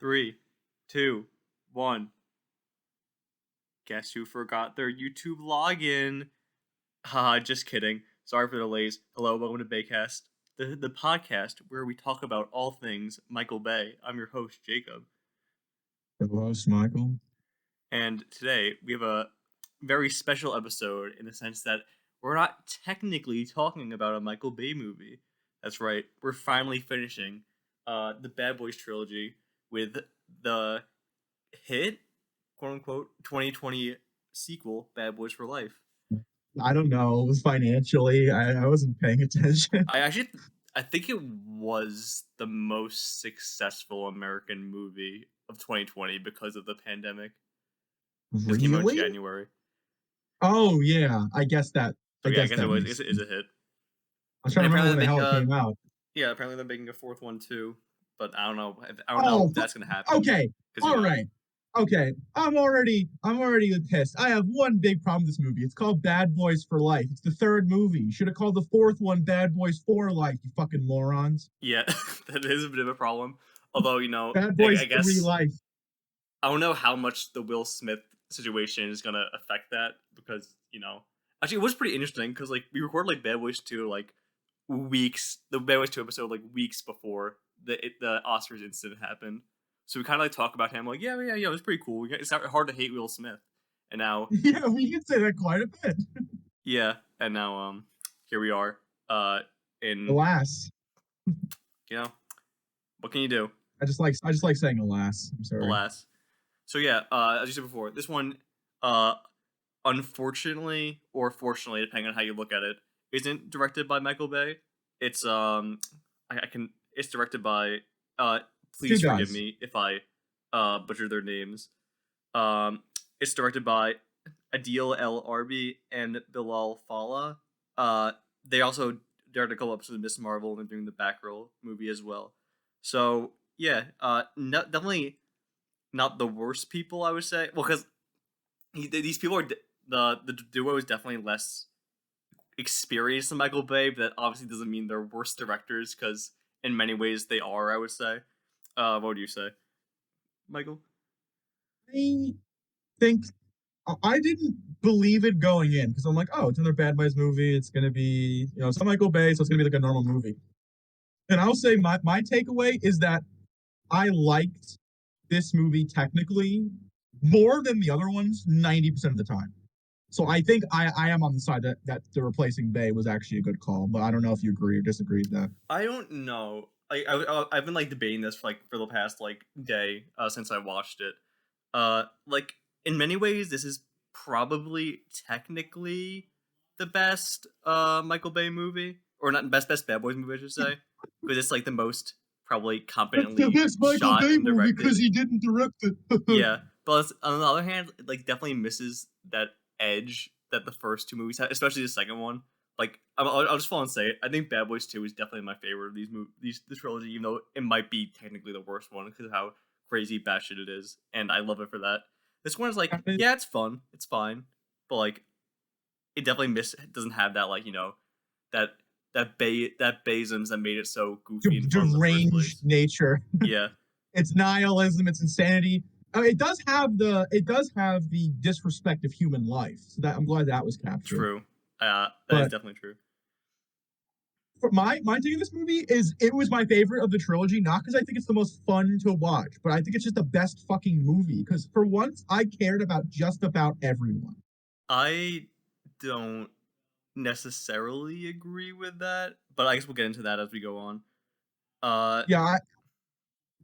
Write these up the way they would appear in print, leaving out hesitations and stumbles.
Three, two, one. Guess who forgot their YouTube login? Haha, just kidding. Sorry for the delays. Hello, welcome to Baycast, the podcast where we talk about all things Michael Bay. I'm your host, Jacob. Co-host Michael. And today we have a very special episode in the sense that we're not technically talking about a Michael Bay movie. That's right, we're finally finishing the Bad Boys trilogy with the hit, quote unquote, 2020 sequel, Bad Boys for Life. I don't know. Financially, I wasn't paying attention. I think it was the most successful American movie of 2020 because of the pandemic. It came out in Really? January. Oh yeah, I guess that. So I yeah, I guess guess that it makes is sense. a hit. I was trying to remember when the hell it came out. Yeah, apparently they're making a fourth one too, but I don't know. If that's gonna happen. Okay. All right. Okay. I'm already pissed. I have one big problem with this movie. It's called Bad Boys for Life. It's the third movie. You should have called the fourth one Bad Boys for Life. You fucking morons. Yeah, that is a bit of a problem. Although Bad Boys I guess 3 Life. I don't know how much the Will Smith situation is gonna affect that because actually it was pretty interesting because like we recorded like Bad Boys 2 like the Bad Boys 2 episode like weeks before the Oscars incident happened, so we kind of like talk about him like yeah it was pretty cool. It's not hard to hate Will Smith, and now Yeah, we can say that quite a bit. yeah, and now here we are in Alas. what can you do? I just like saying alas. I'm sorry. Alas. So yeah, as you said before, this one, unfortunately or fortunately, depending on how you look at it, isn't directed by Michael Bay. It's it's directed by please forgive me if I butcher their names. It's directed by Adil El Arbi and Bilal Fallah. They also directed a couple episodes of Miss Marvel and they're doing the Batgirl movie as well. So yeah, definitely not the worst people, I would say. Well, because these people are the duo is definitely less experienced than Michael Bay, but that obviously doesn't mean they're worse directors. Because in many ways they are, I would say. What would you say, Michael? I think I didn't believe it going in because I'm like, oh, it's another Bad Boys movie. It's gonna be, it's not Michael Bay, so it's gonna be like a normal movie. And I'll say my takeaway is that I liked this movie technically more than the other ones 90% of the time. So I think I am on the side that the replacing Bay was actually a good call, but I don't know if you agree or disagree with that. I don't know. I've been like debating this for the past like day since I watched it. Like in many ways, this is probably technically the best Michael Bay movie, or not best Bad Boys movie, I should say, because it's like the most probably competently It's the best Michael Bay movie because he didn't direct it. Yeah, but on the other hand, it, like definitely misses that edge that the first two movies had, especially the second one. Like I'll just fall and say it. I think Bad Boys 2 is definitely my favorite of this trilogy, even though it might be technically the worst one because of how crazy batshit it is, and I love it for that. This one is like, yeah, it's fun, it's fine, but like, it definitely doesn't have that like that Bayisms that made it so goofy and fun deranged nature. Yeah, it's nihilism, it's insanity. I mean, it does have the disrespect of human life. So that I'm glad that was captured. True. That is definitely true. For my take of this movie is it was my favorite of the trilogy, not because I think it's the most fun to watch, but I think it's just the best fucking movie. Because for once, I cared about just about everyone. I don't necessarily agree with that, but I guess we'll get into that as we go on.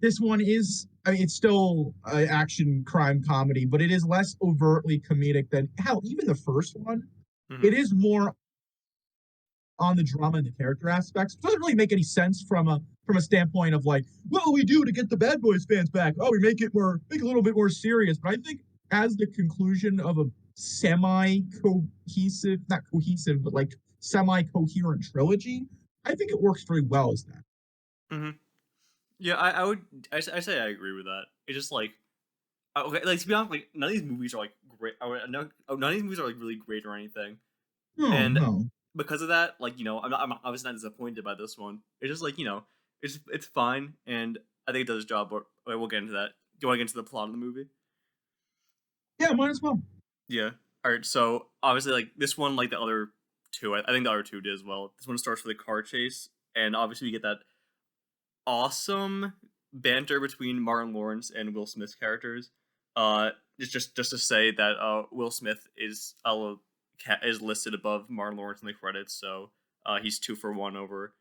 This one is, I mean, it's still an action crime comedy, but it is less overtly comedic than hell. Even the first one, It is more on the drama and the character aspects. It doesn't really make any sense from a standpoint of like, what will we do to get the Bad Boys fans back? Oh, we make it a little bit more serious. But I think as the conclusion of a semi-cohesive, not cohesive, but like semi-coherent trilogy, I think it works very well as that. Mm-hmm. Yeah, I say I agree with that. It's just like, okay, like to be honest, like none of these movies are like great. None of these movies are like really great or anything. No. Because of that, like I'm obviously not disappointed by this one. It's just like it's fine, and I think it does its job. But we'll get into that. Do you want to get into the plot of the movie? Yeah, might as well. Yeah. All right. So obviously, like this one, like the other two, I think the other two did as well. This one starts with a car chase, and obviously we get that awesome banter between Martin Lawrence and Will Smith's characters. It's just to say that Will Smith is listed above Martin Lawrence in the credits, so he's 2 for 1 over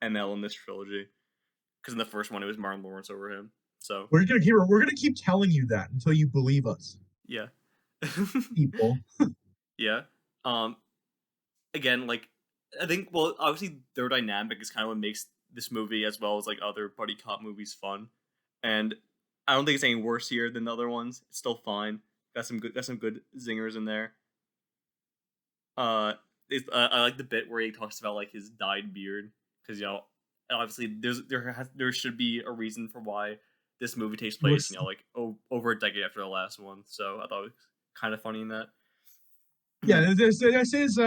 ML in this trilogy. Because in the first one it was Martin Lawrence over him. So We're gonna keep telling you that until you believe us, yeah, people. yeah. Um, Again, like I think well, obviously their dynamic is kind of what makes this movie as well as like other buddy cop movies fun. And I don't think it's any worse here than the other ones. It's still fine. Got some good zingers in there. Uh, I like the bit where he talks about like his dyed beard because obviously there should be a reason for why this movie takes He place looks, like over a decade after the last one. So I thought it was kind of funny in that. yeah, this is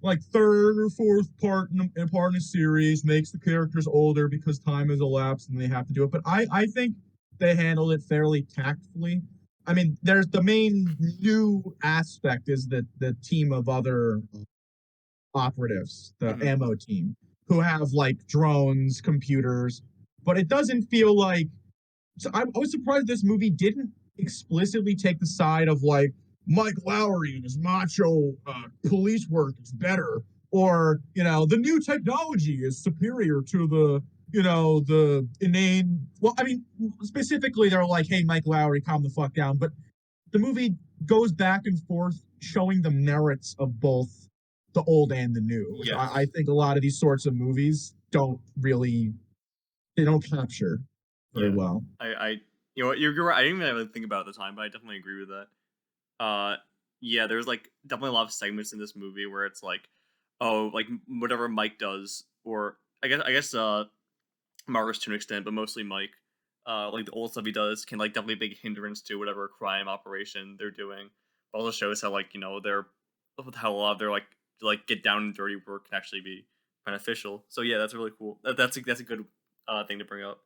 like third or fourth part in a series, makes the characters older because time has elapsed and they have to do it. But I think they handled it fairly tactfully. I mean, there's the main new aspect is that the team of other operatives, the Mhm. ammo team, who have like drones, computers, but it doesn't feel like. So I was surprised this movie didn't explicitly take the side of like Mike Lowry and his macho police work is better, or the new technology is superior to the inane. Well, I mean, specifically they're like, hey, Mike Lowry, calm the fuck down. But the movie goes back and forth showing the merits of both the old and the new, which I Yes. think a lot of these sorts of movies don't really they don't capture very Yeah. well. I you know what, you're right. I didn't even really think about it at the time, but I definitely agree with that. Uh yeah, there's like definitely a lot of segments in this movie where it's like, oh, like whatever Mike does, or I guess Marcus to an extent, but mostly Mike. Like the old stuff he does can like definitely be a big hindrance to whatever crime operation they're doing. But also shows how like they're how a lot of their like get down and dirty work can actually be beneficial. So yeah, that's really cool. That's a good thing to bring up.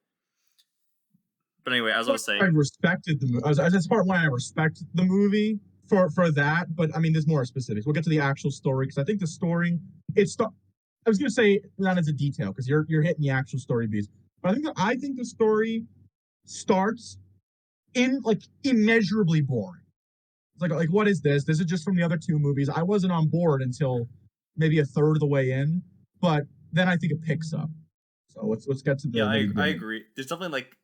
But anyway, as I was I saying, respected the movie. That's part why I respect the movie for that. But I mean, there's more specifics. We'll get to the actual story because I think the story it's. I was gonna say not as a detail because you're hitting the actual story beats. But I think the story starts in like immeasurably boring. It's like what is this? This is just from the other two movies. I wasn't on board until maybe a third of the way in, but then I think it picks up. So let's get to yeah, the I beginning. agree. There's definitely like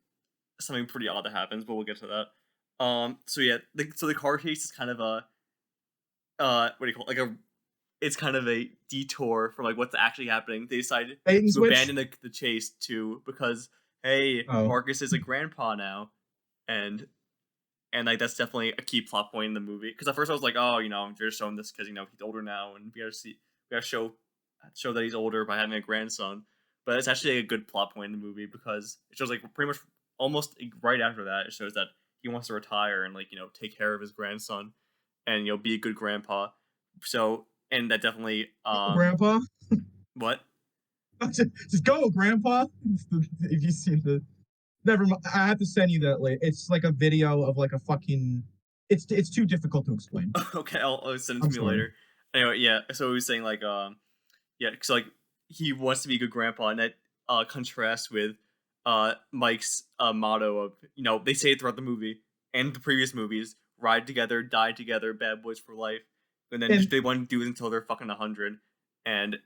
something pretty odd that happens, but we'll get to that. So yeah, the car chase is kind of a what do you call it? Like a it's kind of a detour from like what's actually happening. They decided Bait and to switch. abandon the chase to because hey, Oh, Marcus is a grandpa now, and like that's definitely a key plot point in the movie. Because at first I was like, oh, they're just showing this because he's older now, and we gotta show that he's older by having a grandson. But it's actually a good plot point in the movie because it shows like pretty much almost right after that it shows that he wants to retire and like take care of his grandson and be a good grandpa. So and that definitely grandpa. what Just go, Grandpa. If you see the, never mind. I have to send you that later. It's like a video of like a fucking. It's too difficult to explain. okay, I'll send it to I'm me sorry. later. Anyway, yeah. So he was saying like yeah, because like he wants to be a good grandpa, and that contrasts with Mike's motto of they say it throughout the movie and the previous movies: ride together, die together, bad boys for life. And then And they want to do it until they're fucking 100. And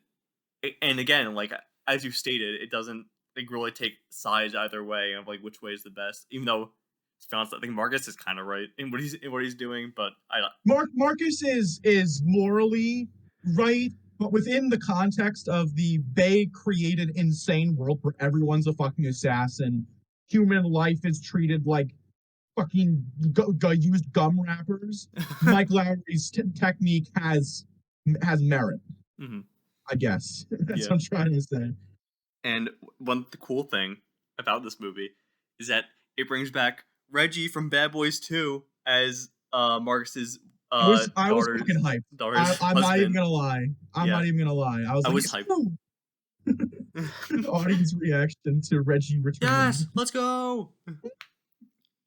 again, like as you stated, it doesn't like really take sides either way of like which way is the best. Even though, to be honest, I think Marcus is kind of right in what he's doing, but I don't. Marcus is morally right, but within the context of the Bay created insane world where everyone's a fucking assassin, human life is treated like fucking used gum wrappers. Mike Lowry's technique has merit, hmm I guess. That's Yeah. what I'm trying to say. And one the cool thing about this movie is that it brings back Reggie from Bad Boys 2 as Marcus's I was fucking daughter's hyped. daughter's I'm not even husband. gonna lie. I'm Yeah, not even gonna lie. I was I like, was it's hyped. true. The audience reaction to Reggie returning. Yes, let's go.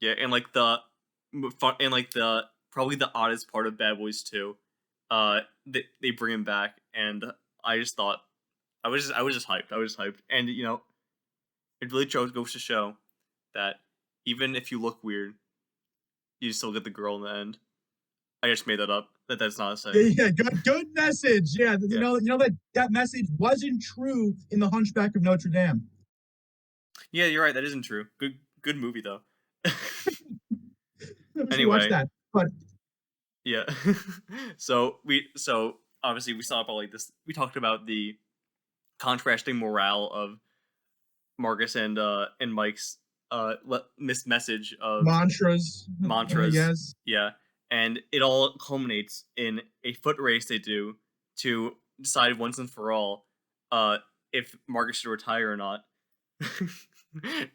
Yeah, and like and like the probably the oddest part of Bad Boys 2, they bring him back, and I just thought I was just hyped. I was just hyped, and it really goes to show that even if you look weird, you still get the girl in the end. I just made that up. That's not a Yeah, saying. yeah, good message. Yeah, Yeah, you know that message wasn't true in The Hunchback of Notre Dame. yeah, you're right. That isn't true. Good movie though. We should watch Anyway, that. But yeah. So obviously we saw about like this. We talked about the contrasting morale of Marcus and Mike's missed message of mantras, I mantras. guess. Yeah, and it all culminates in a foot race they do to decide once and for all uh if Marcus should retire or not.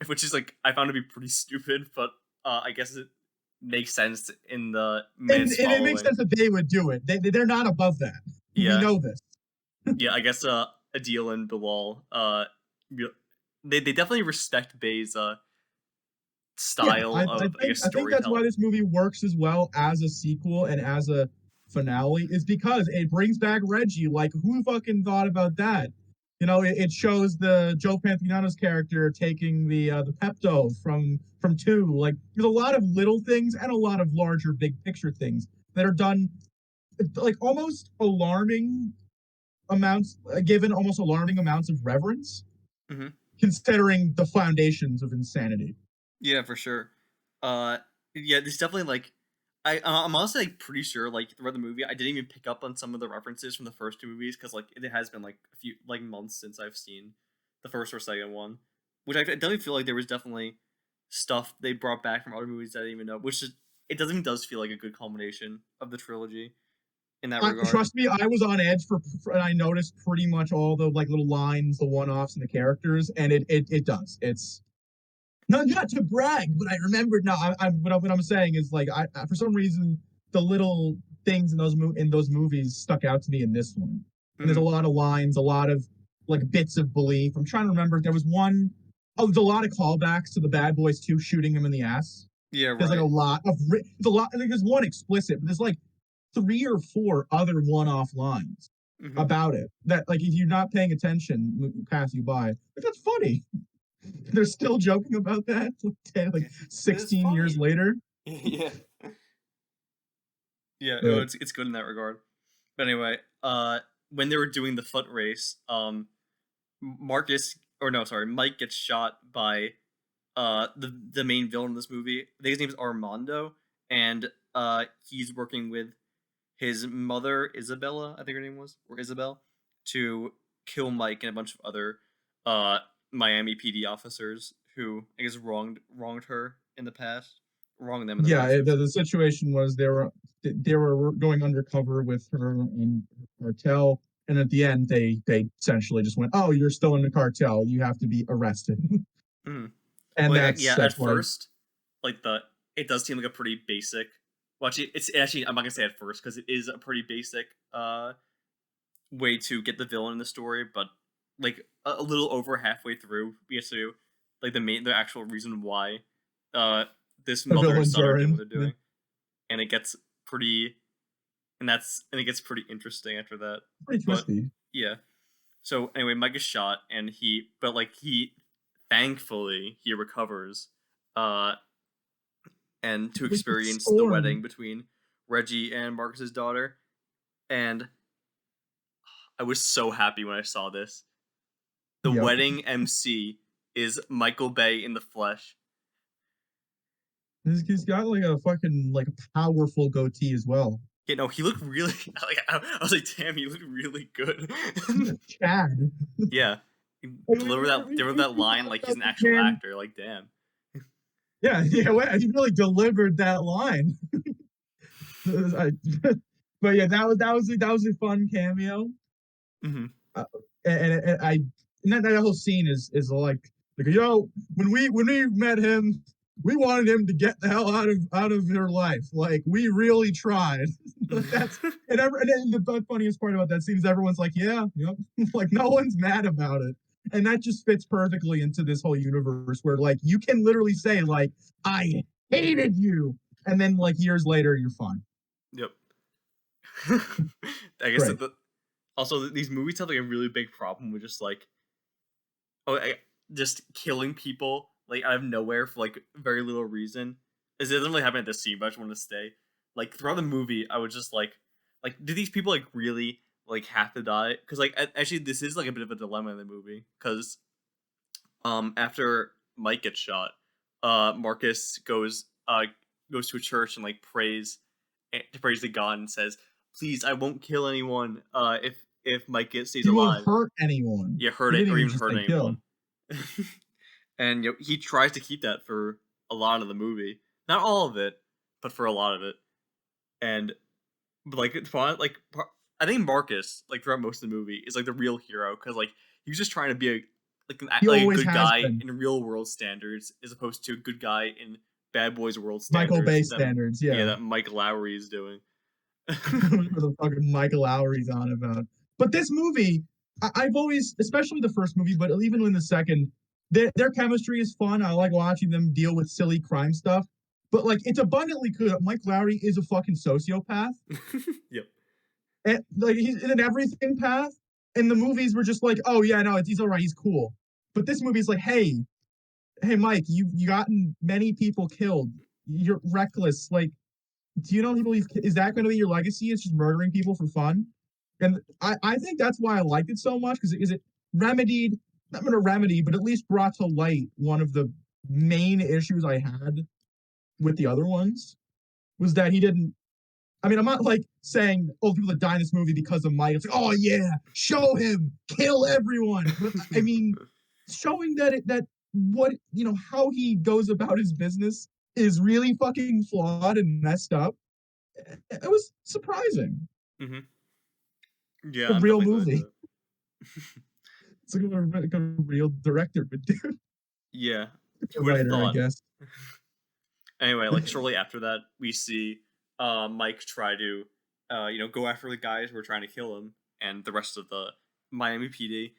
Which is like I found to be pretty stupid, but I guess it makes sense in the And minutes it makes following. sense that they would do it. They're not above that. We Yeah, know this. yeah. I guess Adil and Bilal they definitely respect Bay's Yeah, style of I guess I think that's why storytelling. this movie works as well as a sequel and as a finale is because it brings back Reggie. Like, who fucking thought about that? You know, it shows the Joe Pantoliano's character taking the Pepto from two. Like, there's a lot of little things and a lot of larger, big picture things that are done like almost alarming amounts, given almost alarming amounts of reverence, Hmm. considering the foundations of insanity. Yeah, for sure. Uh, yeah, there's definitely like I'm honestly like pretty sure like throughout the movie I didn't even pick up on some of the references from the first two movies because like it has been like a few like months since I've seen the first or second one, which I definitely feel like there was definitely stuff they brought back from other movies that I didn't even know, which is it doesn't does feel like a good culmination of the trilogy in that regard. Trust me, I was on edge and I noticed pretty much all the like little lines, the one-offs, and the characters, and it does. It's not to brag, but I remembered. No, what I'm saying is like for some reason the little things in those movies stuck out to me in this one, and there's a Hmm. lot of lines, a lot of like bits of belief. I'm trying to remember. There was one. Oh, there's a lot of callbacks to the Bad Boys 2 shooting him in the ass. Yeah, There's like a right. lot of there's a lot. I think there's one explicit, but there's like three or four other one-off lines Hmm. about it that like if you're not paying attention pass you by, but that's funny. They're still joking about that like It's 16 years funny. later. Yeah. Yeah, But it's good in that regard. But anyway, when they were doing the foot race, Marcus or no, sorry, Mike gets shot by the main villain in this movie. I think his name is Armando, and he's working with his mother Isabella, I think her name was, or Isabel, to kill Mike and a bunch of other uh Miami PD officers who I guess wronged her in the past, wronged them in the yeah, past, I should say. the situation was they were going undercover with her and cartel, and at the end they essentially just went, "Oh, you're still in the cartel. You have to be arrested." Mhm. And Well, yeah. At that's why. first, like the it does seem like a pretty basic. Well, actually I'm not gonna say at first because it is a pretty basic way to get the villain in the story, but like a little over halfway through, we get to like the actual reason why uh this The mother and villains son are are doing what in. they're Yeah, doing, and it gets pretty and it gets pretty interesting after that. pretty But twisty. yeah. So anyway, Mike is shot, and he thankfully he recovers, uh, and to With the experience the storm. wedding between Reggie and Marcus's daughter. And I was so happy when I saw this. The Yep. wedding MC is Michael Bay in the flesh. He's got like a fucking like powerful goatee as well. You know, he looked really like I was like, damn, he looked really good. Chad. Yeah, he delivered that We line thought like he's about an this actual man. actor. Like, damn. Yeah, yeah, well, he really delivered that line. I, but yeah, that was a fun cameo. Hmm. Uh, and I and that whole scene is like yo when we met him we wanted him to get the hell out of her life. Like we really tried. But and then the funniest part about that scene is everyone's like, yeah, yep. Like no one's mad about it. And that just fits perfectly into this whole universe where like you can literally say like I hated you, and then like years later you're fine. Yep. I guess Great. also these movies have like a really big problem with just like just killing people like out of nowhere for like very little reason. It doesn't really happen at this scene, but I just want to stay. Like throughout the movie, I was just like, do these people like really like have to die? Because like actually, this is like a bit of a dilemma in the movie. Because after Mike gets shot, Marcus goes to a church and like prays to God and says, "Please, I won't kill anyone. If Mike stays He won't alive, hurt anyone. yeah, hurt He it didn't or even even just hurt say kill. anyone." And he tries to keep that for a lot of the movie, not all of it, but for a lot of it. And but like I think Marcus like throughout most of the movie is like the real hero because like he was just trying to be He like a always good has guy been. in real world standards as opposed to a good guy in Bad Boys World Michael standards Bay that standards, yeah yeah. that Mike Lowry is doing. What the fucking Michael Lowry's on about. But this movie, I've always, especially the first movie, but even in the second, their chemistry is fun. I like watching them deal with silly crime stuff. But like, it's abundantly clear that Mike Lowry is a fucking sociopath, Yep. and like he's in an everything path. And the movies were just like, oh yeah, no, he's all right, he's cool. But this movie's like, hey, Mike, you gotten many people killed. You're reckless. Like, do you know people? Is that going to be your legacy? It's just murdering people for fun, and I think that's why I liked it so much because it remedied, not going to remedy, but at least brought to light one of the main issues I had with the other ones was that he didn't. I mean, I'm not like saying all the people that die in this movie because of Mike. It's like, oh yeah, show him, kill everyone. But I mean, showing that what how he goes about his business is really fucking flawed and messed up. It was surprising. Hmm. Yeah, A I'm real definitely glad movie. that. It's like a real director would do. Yeah, A who would have writer, I thought? guess. Anyway, like shortly after that, we see Mike try to go after the guys who are trying to kill him and the rest of the Miami PD,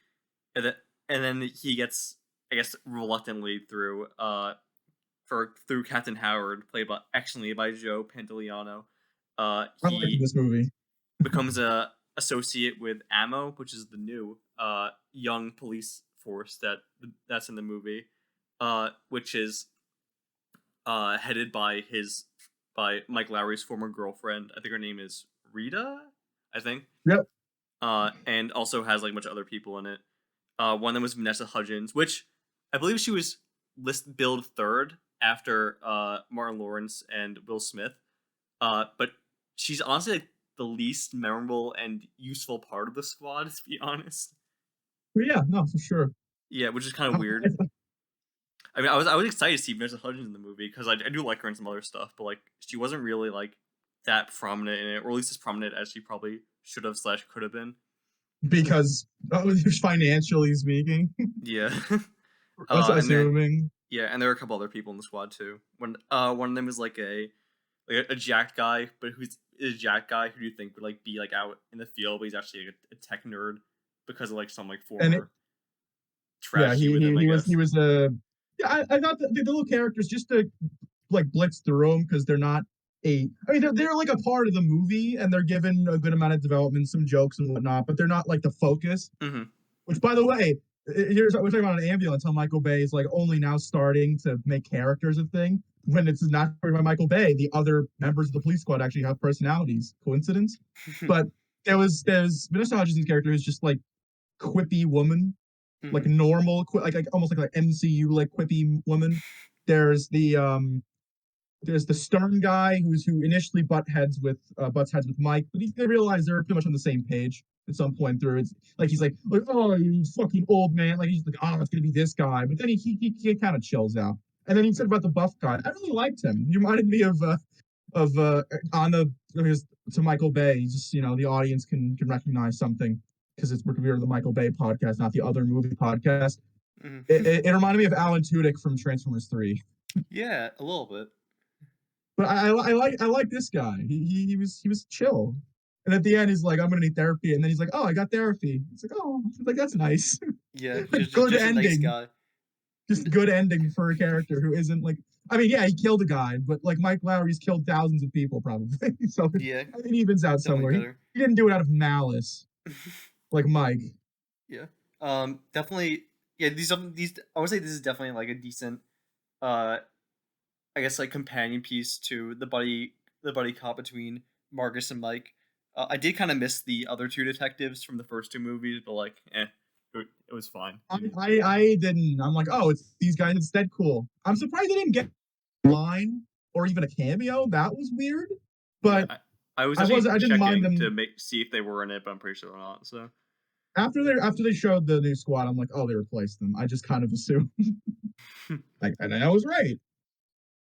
and then he gets, I guess, reluctantly through Captain Howard, played by excellently by Joe Pantoliano. I like He this movie. becomes a associate with Ammo, which is the new young police force that's in the movie, which is headed by Mike Lowry's former girlfriend. I think her name is Rita. I think. Yep. And also has like a bunch of other people in it. One of them was Vanessa Hudgens, which I believe she was billed third after Martin Lawrence and Will Smith. But she's honestly like the least memorable and useful part of the squad, to be honest. But yeah, no, for sure. Yeah, which is kind I, of weird. I, I mean, I was excited to see Vanessa Hudgens in the movie because I do like her in some other stuff, but like she wasn't really like that prominent in it, or at least as prominent as she probably should have / could have been. because financially speaking, Yeah. that's And then assuming. yeah, and there are a couple other people in the squad too. One of them is like a jacked guy, but who's is a jacked guy who do you think would like be like out in the field, but he's actually like a tech nerd because of like some like And former yeah, tragedy with him, I he guess. was a yeah. I thought the little characters just to like blitz through them because they're not a. I mean, they're like a part of the movie and they're given a good amount of development, some jokes and whatnot, but they're not like the focus. Mm-hmm. Which, by the way, here's we're talking about an ambulance. How Michael Bay is like only now starting to make characters a thing when it's not by Michael Bay. The other members of the police squad actually have personalities. Coincidence? But there's Vanessa Hudgens' character is just like quippy woman, like Mm-hmm. normal, like almost like an MCU like quippy woman. There's the stern guy who initially butts heads with Mike, but they realize they're pretty much on the same page at some point through. It's like he's like oh you fucking old man, like he's like oh it's gonna be this guy, but then he kind of chills out. And then he said about the buff guy, I really liked him. He reminded me of on the to Michael Bay. Just the audience can recognize something because we're the Michael Bay podcast, not the other movie podcast. Mm-hmm. It reminded me of Alan Tudyk from Transformers 3. Yeah, a little bit. But I like this guy. He was chill. And at the end, he's like, "I'm gonna need therapy," and then he's like, "Oh, I got therapy." It's like, "Oh, like that's nice." Yeah, Good just a nice ending. guy. Just good ending for a character who isn't like. I mean, yeah, he killed a guy, but like Mike Lowry's killed thousands of people probably. So Yeah, it evens out definitely somewhere. better. He didn't do it out of malice like Mike. Yeah. Definitely. Yeah, these. I would say this is definitely like a decent. Uh, I guess like companion piece to the buddy cop between Marcus and Mike. I did kind of miss the other two detectives from the first two movies, but like, it was fine. I didn't. I'm like, oh, it's these guys instead. Cool. I'm surprised they didn't get a line or even a cameo. That was weird. Yeah, But I was actually I didn't mind checking to them make see if they were in it, but I'm pretty sure they're not. So after they showed the new squad. I'm like, oh, they replaced them. I just kind of assumed. Like, and I was right.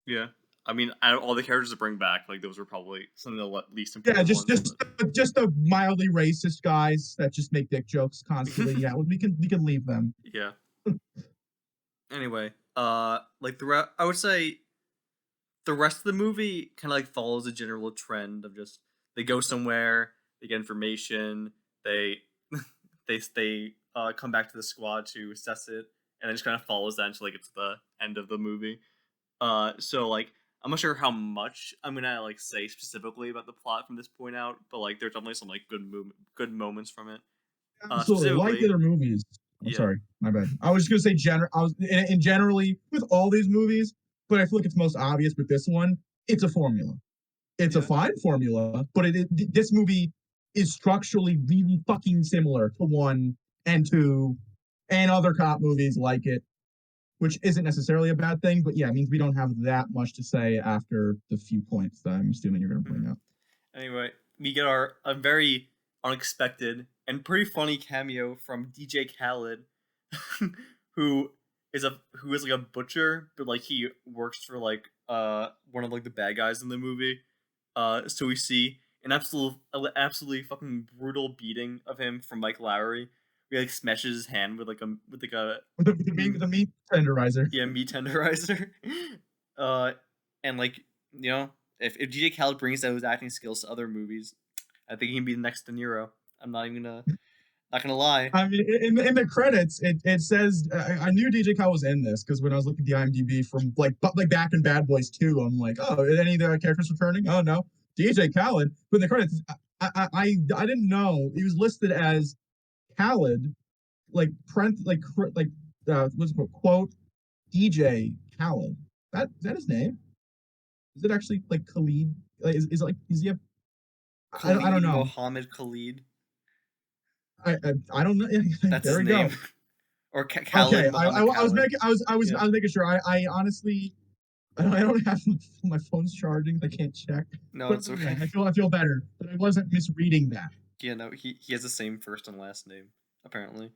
yeah, I mean, out of all the characters to bring back, like those were probably some of the least Yeah, important ones. But just the mildly racist guys that just make dick jokes constantly. Yeah, we can leave them. yeah. Anyway, like I would say the rest of the movie kind of like follows a general trend of just they go somewhere, they get information, they come back to the squad to assess it, and it just kind of follows that until like it's the end of the movie. So like I'm not sure how much I'm gonna like say specifically about the plot from this point out, but like there's definitely some like good moments from it. Absolutely, like the Specifically, other movies. I'm yeah, sorry, my bad. I was just gonna say I was in generally with all these movies, but I feel like it's most obvious with this one. It's a formula. It's a yeah, fine formula, but this movie is structurally really fucking similar to one and two and other cop movies like it, which isn't necessarily a bad thing. But yeah, it means we don't have that much to say after the few points that I'm assuming you're going to mhm. bring up. Anyway, we get our a very unexpected and pretty funny cameo from DJ Khaled, who who is like a butcher, but like he works for like one of like the bad guys in the movie. So we see an absolutely fucking brutal beating of him from Mike Lowry. He like smashes his hand with like a The meat tenderizer. yeah, meat tenderizer. uh, and like if DJ Khaled brings those acting skills to other movies, I think he can be the next De Niro. I'm not gonna lie. I mean, in the credits, it says I knew DJ Khaled was in this because when I was looking at the IMDb from like back in Bad Boys 2, I'm like, oh, are any of the characters returning? Oh no, DJ Khaled. But in the credits, I didn't know he was listed as Khaled, like what's it called? Quote DJ Khaled. Is that his name? Is it actually like Khalid? Like, is it like is he? I don't Khalid know. Mohammed Khalid. I don't know. That's There his we name, go. or Khalid Okay, Mohammed I was Khalid. making Yeah. I was making sure. I honestly I don't have my phone's charging. I can't check. No, But it's yeah, okay. I feel better that I wasn't misreading that. Yeah, no, he has the same first and last name apparently.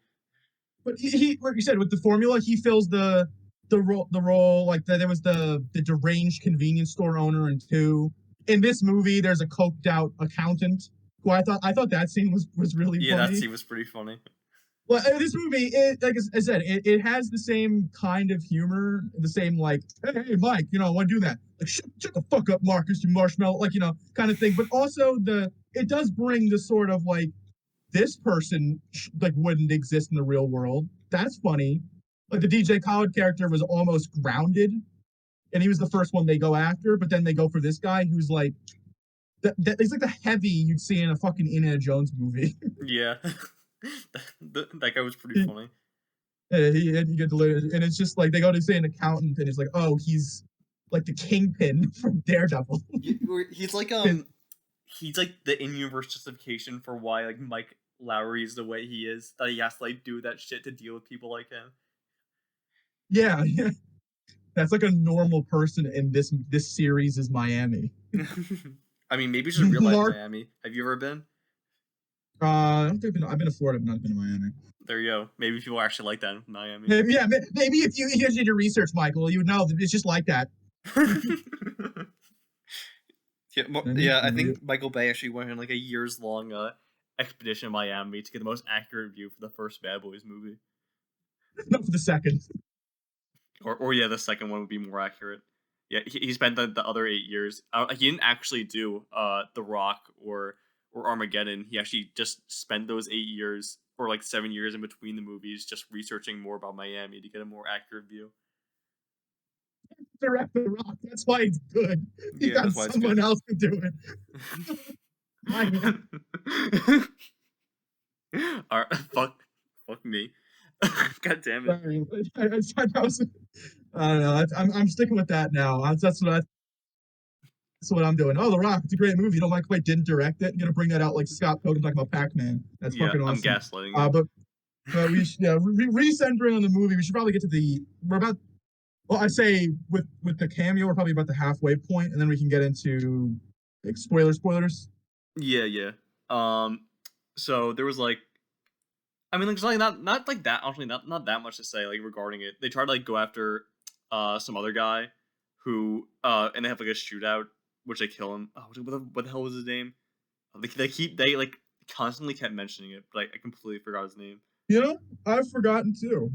But like you said, with the formula, he fills the role like there was the deranged convenience store owner in two. In this movie, there's a coked out accountant who I thought that scene was really Yeah, that funny. scene was pretty funny. Well, this movie, like I said, it has the same kind of humor, the same like, hey Mike, you know, I want to do that. Like, shut the fuck up, Marcus, you marshmallow, like kind of thing. But also it does bring the sort of like this person like wouldn't exist in the real world. That's funny. Like the DJ Khaled character was almost grounded, and he was the first one they go after. But then they go for this guy who's like, he's like the heavy you'd see in a fucking Indiana Jones movie. Yeah, that guy was pretty funny. He get delivered, and it's just like they go to say an accountant, and it's like, oh, he's like the kingpin from Daredevil. Yeah, he's like the in-universe justification for why like Mike Lowry is the way he is. That he has to like do that shit to deal with people like Yeah, yeah, that's like a normal person in this series is Miami. him. I mean, maybe it's just real life Mark, Miami. Have you ever been? I don't think I've been to Florida, but not been to Miami. There you go. Maybe people actually like that in Miami. Maybe, yeah, maybe if you did your research, Michael, you would know that it's just like that. Yeah, yeah. I think Michael Bay actually went on like a years long expedition in Miami to get the most accurate view for the first Bad Boys movie. Not for the second. Or yeah, the second one would be more accurate. Yeah, he spent the other 8 years. He didn't actually do The Rock or Armageddon. He actually just spent those 8 years or like 7 years in between the movies, just researching more about Miami to get a more accurate view. Direct The Rock. That's why it's good. He Yeah, got that's why it's good. someone else to do it. I All right, fuck me. God damn it. sorry. I don't know. I'm sticking with that now. That's what I'm doing. Oh, The Rock. It's a great movie. You don't like who I didn't direct it? I'm gonna bring that out like Scott Pilgrim talking about Pac-Man. That's Yeah, fucking I'm awesome. gaslighting Uh, you. but but we should, yeah, recentering on the movie. We should probably get to the. We're about. Well, I say with the cameo, we're probably about the halfway point, and then we can get into like spoilers. Yeah, yeah. Um, so there was like, I mean, like, there's like not like that. Honestly, not that much to say like regarding it. They try to like go after some other guy who and they have like a shootout, which they kill him. Oh, what the hell was his name? They like constantly kept mentioning it, but I completely forgot his name. You know, I've forgotten too.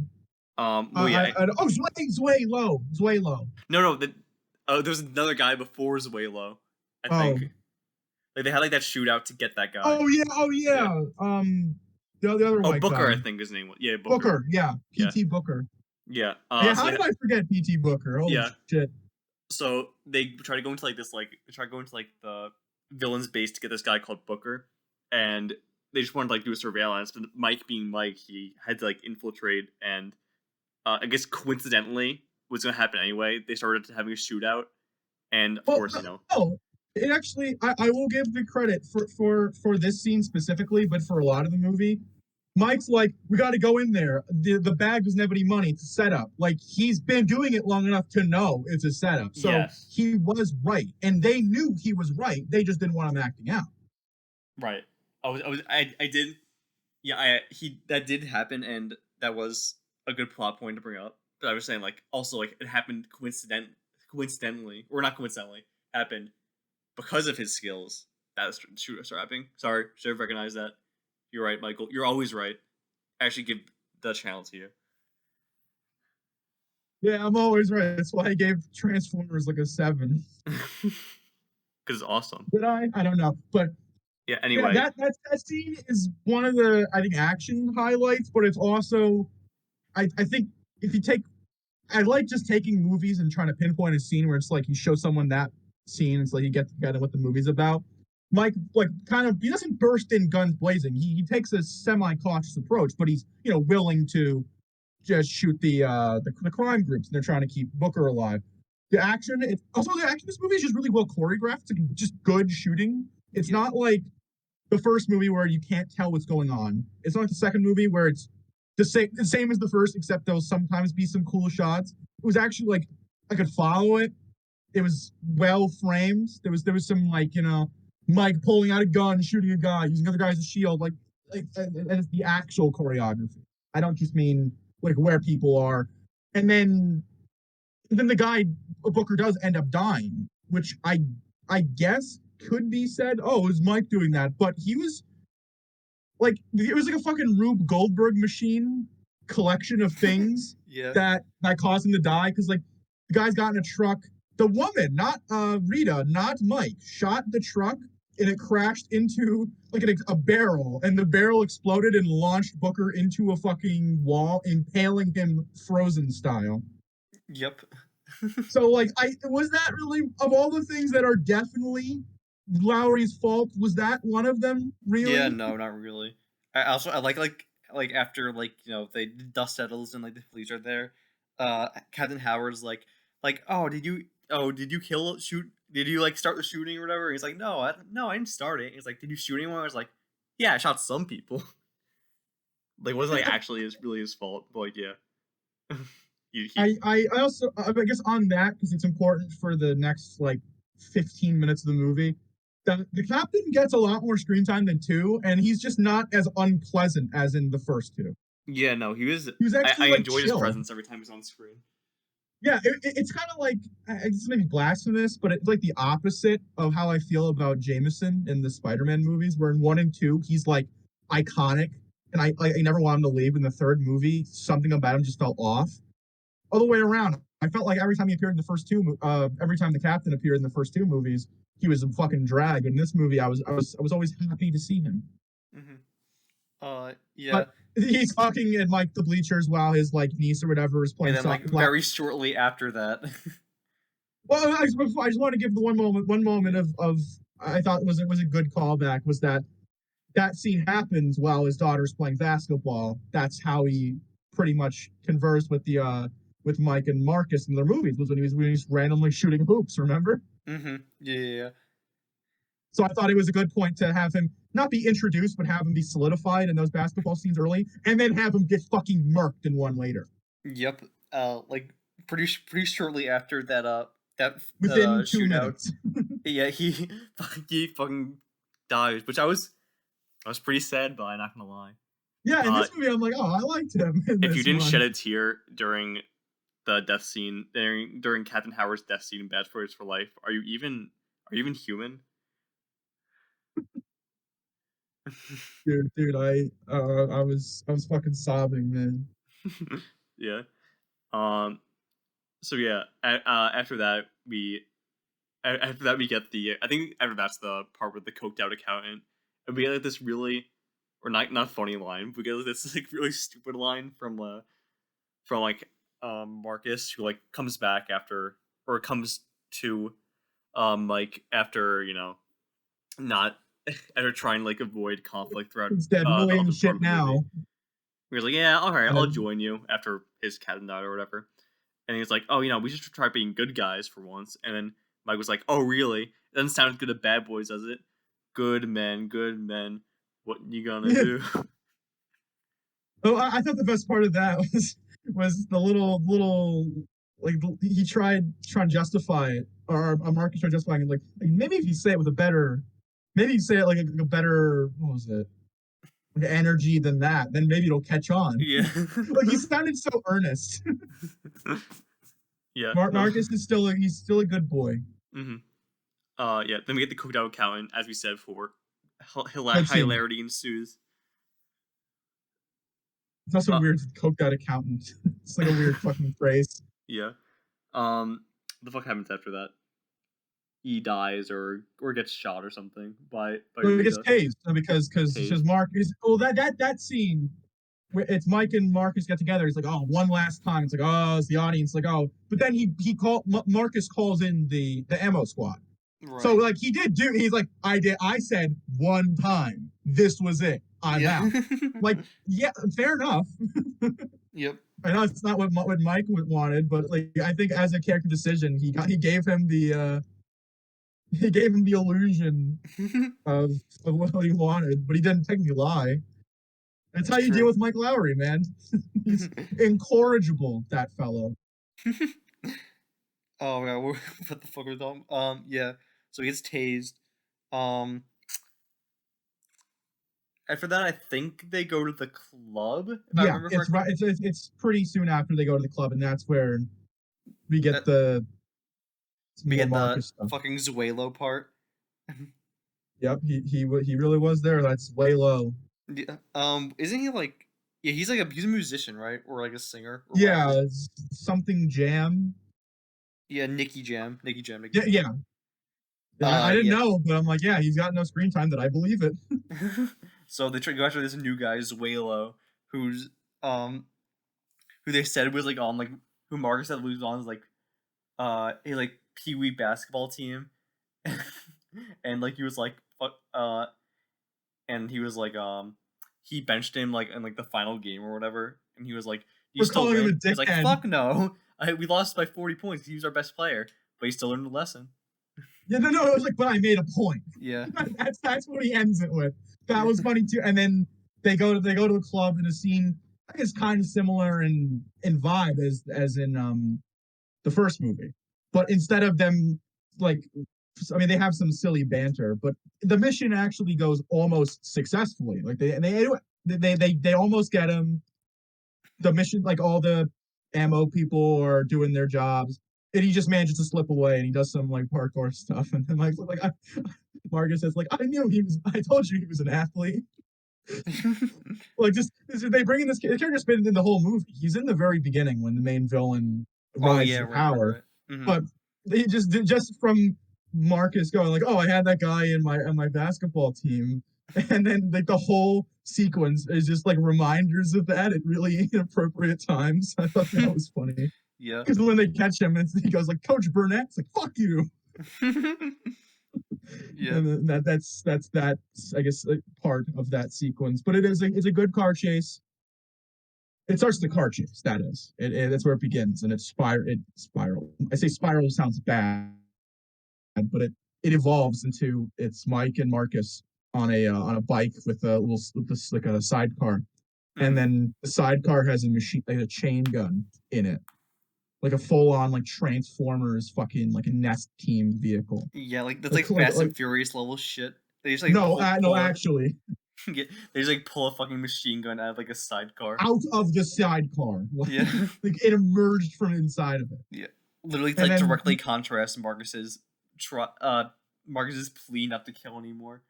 Well, yeah, Oh, Zway Low. no, no. There was another guy before Zuelo, I think. Oh, Like they had like that shootout to get that guy. oh Yeah. yeah. The other Oh, white Booker, guy, I think his name was. Yeah, Booker. Booker. Yeah, Yeah, PT Booker. yeah. Yeah, So how they did I forget PT Booker? Holy yeah. shit. So they try to go into like this like they try to go into like the villain's base to get this guy called Booker, and they just wanted to like do a surveillance. But Mike being Mike, he had to like infiltrate, and I guess coincidentally was going to happen anyway. They started having a shootout, and of Well, course, you know, no, it actually, I will give the credit for this scene specifically, but for a lot of the movie, Mike's like, we got to go in there. The bag doesn't have any money. It's a setup. Like he's been doing it long enough to know it's a setup. So yes, he was right, and they knew he was right. They just didn't want him acting out. right. I did, yeah, I he that did happen, and that was a good plot point to bring up. But I was saying like also like it happened coincidentally or not coincidentally happened because of his skills. That was shooter strapping. Sorry, should have recognized that. You're right, Michael. You're always right. I actually give the channel to you. Yeah, I'm always right. That's why I gave Transformers like a 7. Because it's awesome. Did I? I don't know, but Yeah, yeah, anyway. that scene is one of the I think action highlights, but it's also I think if you take I like just taking movies and trying to pinpoint a scene where it's like you show someone that scene, it's like you get together what the movie's about. Mike like kind of he doesn't burst in guns blazing. He takes a semi-cautious approach, but he's willing to just shoot the crime groups and they're trying to keep Booker alive. The action, it's also the action in this movie is just really well choreographed. It's like just good shooting. It's Yeah. not like the first movie where you can't tell what's going on. It's not like the second movie where it's the same as the first, except there'll sometimes be some cool shots. It was actually like I could follow it. It was well framed. There was some like Mike pulling out a gun, shooting a guy, using other guys as a shield, and it's the actual choreography. I don't just mean like where people are, and then the guy Booker does end up dying, which I guess could be said. Oh, it was Mike doing that, but he was like it was like a fucking Rube Goldberg machine collection of things Yeah. that caused him to die because like the guy's got in a truck. The woman, not Rita, not Mike, shot the truck and it crashed into like a barrel, and the barrel exploded and launched Booker into a fucking wall, impaling him Frozen style. Yep. So like I was that really of all the things that are definitely Lowry's fault, was that one of them Yeah, really? no, not really. I also I like after like they the dust settles and like the police are there. Captain Howard's like did you kill shoot did you like start the shooting or whatever? And he's like no I didn't start it. And he's like did you shoot anyone? I was like yeah I shot some people. Like it wasn't like actually really his fault. But like yeah, I also I guess on that because it's important for the next like 15 minutes of the movie. The captain gets a lot more screen time than two, and he's just not as unpleasant as in the first two. yeah no he was He was I actually like enjoyed his chill. presence every time he was on screen. Yeah, it's kind of like it's maybe blasphemous, but it's like the opposite of how I feel about Jameson in the Spider-Man movies. Where in one and two he's like iconic, and I never want him to leave. In the third movie, something about him just felt off. all the way around. I felt like every time he appeared in the every time the captain appeared in the first two movies, he was a fucking drag. In this movie, I was always happy to see him. Mm-hmm. Yeah. But he's talking in like the bleachers while his like niece or whatever is And playing then like black. very shortly after that. Well, I just want to give the one moment of I thought was a good callback was that scene happens while his daughter's playing basketball. That's how he pretty much conversed with Mike and Marcus in their movies was when he was randomly shooting hoops. Remember? Mm-hmm. Yeah. So I thought it was a good point to have him not be introduced, but have him be solidified in those basketball scenes early, and then have him get fucking murked in one later. Yep. Like pretty shortly after that Within two shootout. minutes. Yeah, he fucking dies, which I was pretty sad by, not gonna lie. Yeah, in this movie, I'm like, oh, I liked him. If you didn't shed a tear during the death scene, during Captain Howard's death scene in Bad Boys for Life, are you even human? dude, I was fucking sobbing, man. Yeah. So yeah, after that we get the I think after that's the part with the coked out accountant, and we get like this really, or not funny line, but we get like, this like really stupid line from like Marcus, who like comes back after, or comes to like after, not after trying to like avoid conflict throughout He's dead the million other part shit of the now. movie. He was like, yeah, all right, I'll And join you after his cat died or whatever. And he's like, oh, we should try being good guys for once. And then Mike was like, oh, really? It doesn't sound as good at Bad Boys, does it? Good men, what you gonna do? oh, I thought the best part of that was the little like he trying to justify it, or Marcus tried justifying it. Like maybe if you say it with a better, maybe you say it like a better, what was it? Like energy than that, then maybe it'll catch on. Yeah. Like he sounded so earnest. Yeah. Marcus is he's still a good boy. Mm-hmm. Yeah. Then we get the cooked out accountant, as we said before. Good scene. Hilarity ensues. It's also weird, coked out accountant. It's like a weird fucking phrase. Yeah. The fuck happens after that? He dies or gets shot or something by So he gets Rita. tased because Tased. Marcus. Well, that scene, it's Mike and Marcus get together. He's like, oh, one last time. It's like, oh, it's the audience. Like, oh, but then Marcus calls in the ammo squad. Right. So like he did do. He's like, I said one time. This was it. I'm out. Like, yeah, fair enough. Yep. I know it's not what Mike wanted, but like I think as a character decision, he gave him the illusion of what he wanted, but he didn't technically lie. That's how you deal with Mike Lowry, man. He's incorrigible, that fellow. Oh yeah, what the fuck was that? Yeah. So he gets tased. After that, I think they go to the club. If I remember it's correctly. right. It's pretty soon after they go to the club, and that's where we get the Marcus stuff. Fucking Zuelo part. Yep, he really was there. That's way low. Yeah. Isn't he like? Yeah, he's a musician, right? Or like a singer. Or Yeah, rapper. something Jam. Yeah, Nicky Jam. Yeah. I didn't know, but I'm like, yeah, he's got no screen time. That I believe it. So they try to go after this new guy, Zuelo, who's who they said was like on like who Marcus said was on like a like Pee-wee basketball team, and like he was like and he was like he benched him like in like the final game or whatever, and he was like, "You still win?" He's like, "Fuck no, we lost by 40 points. He was our best player, but he still learned a lesson." Yeah, no, it was like, but I made a point. Yeah, that's what he ends it with. That was funny too. And then they go to the club in a scene I guess kind of similar in vibe as in the first movie, but instead of them like, I mean, they have some silly banter, but the mission actually goes almost successfully. Like they almost get him. The mission, like all the ammo people are doing their jobs, and he just manages to slip away, and he does some like parkour stuff, and then Marcus says like, I told you he was an athlete. Like just they bring in this character's been in the whole movie. He's in the very beginning when the main villain Oh rises yeah, to right, right, power, right. Mm-hmm. but they just from Marcus going like, "Oh, I had that guy in my basketball team," and then like the whole sequence is just like reminders of that at really inappropriate times. I thought that was funny Yeah. because when they catch him, he goes like, "Coach Burnett's like, fuck you," Yeah. and that's I guess part of that sequence. But it's a good car chase. It starts the car chase. That is, that's where it begins, and it spiral. I say spiral sounds bad, but it evolves into it's Mike and Marcus on a bike with a little with this like a sidecar, and Mm-hmm. then the sidecar has a machine like a chain gun in it, like a full on like Transformers fucking like a Nest team vehicle. Yeah, like that's Like like like Fast like and Furious level shit. They just like no no pull a actually yeah, they just like pull a fucking machine gun out of like a sidecar. out of the sidecar, Yeah. like it emerged from inside of it, Yeah. Literally it's and like then directly contrast tr- uh Marcus's plea not to kill anymore.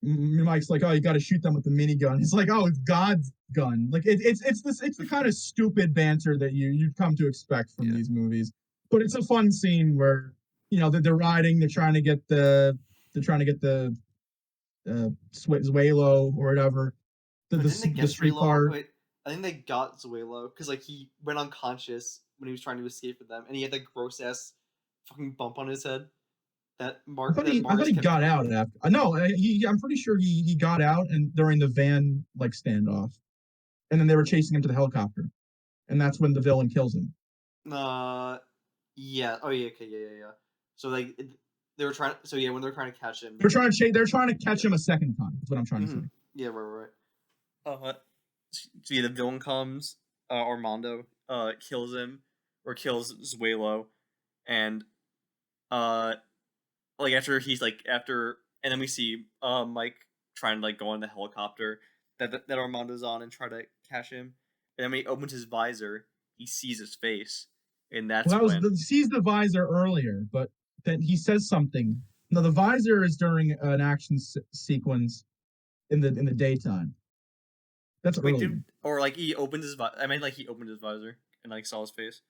Mike's like, oh, you got to shoot them with the minigun. He's like, oh, it's God's gun. Like it's the kind of stupid banter that you'd come to expect from Yeah. these movies. But it's a fun scene where they're riding, they're trying to get the Zuelo or whatever Wait, didn't they the get Zuelo? streetcar. Wait, I think they got Zuelo because like he went unconscious when he was trying to escape with them, and he had that gross ass fucking bump on his head that I thought Marcus he kept got killing. out after. No, I'm pretty sure he got out and during the van like standoff, and then they were chasing him to the helicopter, and that's when the villain kills him. Uh, yeah. Oh yeah. Okay. Yeah. Yeah. Yeah. So like they were trying. So yeah, when they were trying to catch him. They're trying to catch Yeah. him a second time. That's what I'm trying to Mm-hmm. say. Yeah. Right. Right. So yeah, the villain comes. Armando kills him or kills Zuelo, and uh like after he's like after and then we see Mike trying to like go on the helicopter that Armando's on and try to catch him. And then when he opens his visor, he sees his face, and Well, that's that was when the sees the visor earlier, but then he says something. No, the visor is during an action sequence in the daytime. That's wait, earlier. or like he opens his I mean like he opened his visor and like saw his face.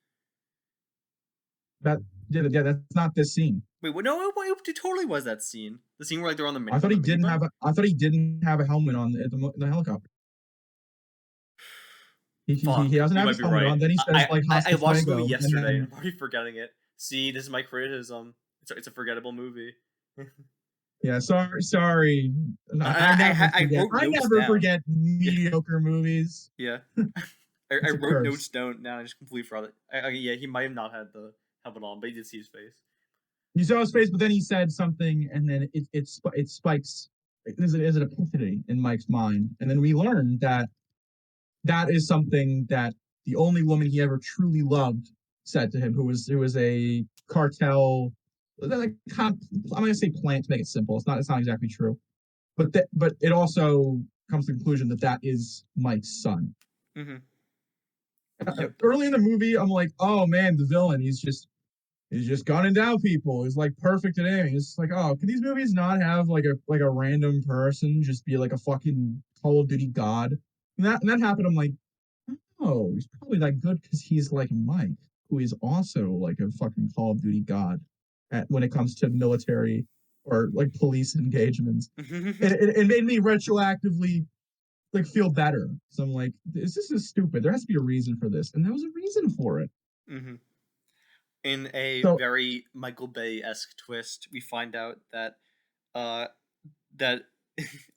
That yeah, that's not this scene. Wait, what? No, it totally was that scene. The scene where like they're on I thought the he didn't minivan. have I thought he didn't have a helmet on the helicopter. He Fuck, doesn't you have might his be helmet right. on. Then he says like I hasta watched the movie fuego, and yesterday and then I'm already forgetting it. See, this is my criticism. It's a forgettable movie. yeah, sorry. I never I forget. wrote I notes never down. forget Yeah, mediocre movies. yeah. I It's a wrote notes curse. down. Now I just completely forgot it. Yeah, he might have not had the helmet on, but he did see his face. You saw his face, but then he said something, and then it spikes. There's an epiphany in Mike's mind, and then we learn that that is something that the only woman he ever truly loved said to him, who was a cartel. Like, I'm gonna say plant to make it simple. It's not exactly true, but it also comes to the conclusion that that is Mike's son. Mm-hmm. Yep. Early in the movie, I'm like, oh man, the villain. He's just gunning down people. He's like perfect at aiming. It's like, oh, can these movies not have like a random person just be like a fucking Call of Duty god? And that happened. I'm like, oh, he's probably that good because he's like Mike, who is also like a fucking Call of Duty god at when it comes to military or like police engagements. And it made me retroactively like feel better. So I'm like, this is stupid. There has to be a reason for this, and there was a reason for it. Mm-hmm. In a So very Michael Bay esque twist, we find out uh that